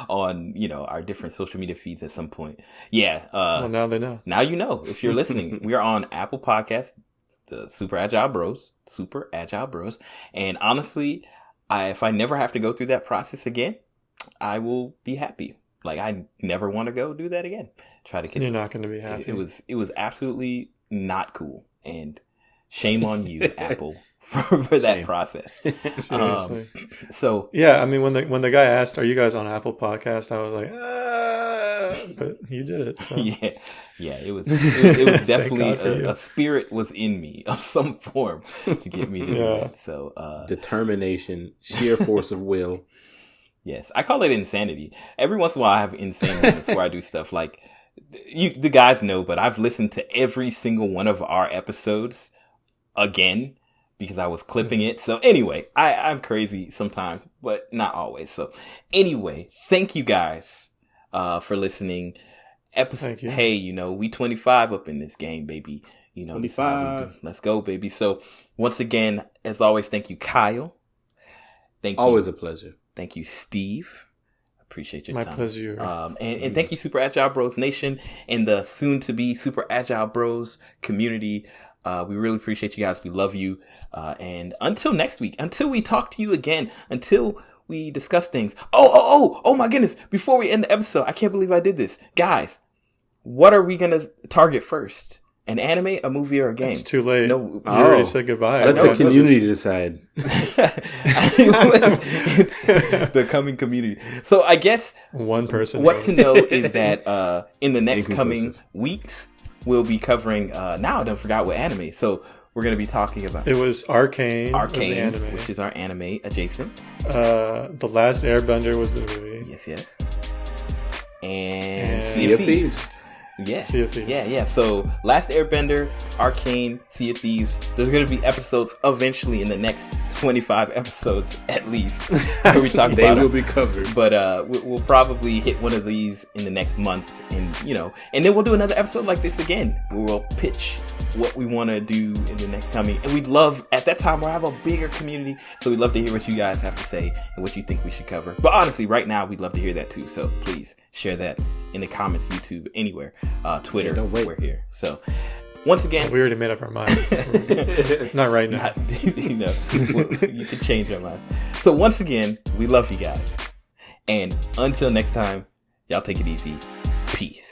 on, you know, our different social media feeds at some point. Yeah. Well, now they know. Now you know. If you're listening, we are on Apple Podcasts, the Super Agile Bros. And honestly, if I never have to go through that process again, I will be happy. Like I never want to go do that again. You're not going to be happy. It was absolutely not cool. And shame on you, Apple. For that process. Seriously. So yeah, I mean, when the guy asked, "Are you guys on Apple Podcast?" I was like, but he did it. So. Yeah. It was definitely a spirit was in me of some form to get me to do that. So determination, sheer force of will. Yes, I call it insanity. Every once in a while, I have insane moments where I do stuff like the guys know, but I've listened to every single one of our episodes again. Because I was clipping it. So anyway, I'm crazy sometimes, but not always. So anyway, thank you guys for listening. Thank you. Hey, you know, we 25 up in this game, baby. You know, 25. Let's go, baby. So once again, as always, thank you, Kyle. Thank you. Always a pleasure. Thank you, Steve. Appreciate your time. My pleasure. And thank you, Super Agile Bros Nation and the soon to be Super Agile Bros community. We really appreciate you guys. We love you. And until next week, until we talk to you again, until we discuss things. Oh my goodness. Before we end the episode, I can't believe I did this. Guys, what are we going to target first? An anime, a movie, or a game? It's too late. No, you already said goodbye. Let the community decide. The coming community. So I guess one person. What to know is that in the next coming weeks, we'll be covering. Now I don't forgot what anime. So we're going to be talking about. It was Arcane. Arcane, which is our anime adjacent. The Last Airbender was the movie. Yes. And Sea of Thieves. Yeah. Sea of Thieves. Yeah. So, Last Airbender, Arcane, Sea of Thieves. There's going to be episodes eventually in the next 25 episodes at least where we talk they about will be covered. But we'll probably hit one of these in the next month, and and then we'll do another episode like this again where we'll pitch what we want to do in the next coming. And we'd love, at that time, we'll have a bigger community, so we'd love to hear what you guys have to say and what you think we should cover. But honestly, right now, we'd love to hear that too. So please share that in the comments, YouTube, anywhere, Twitter. Don't wait. We're here. So once again, we already made up our minds. Not right now. You can change our mind. So once again, we love you guys. And until next time, y'all take it easy. Peace.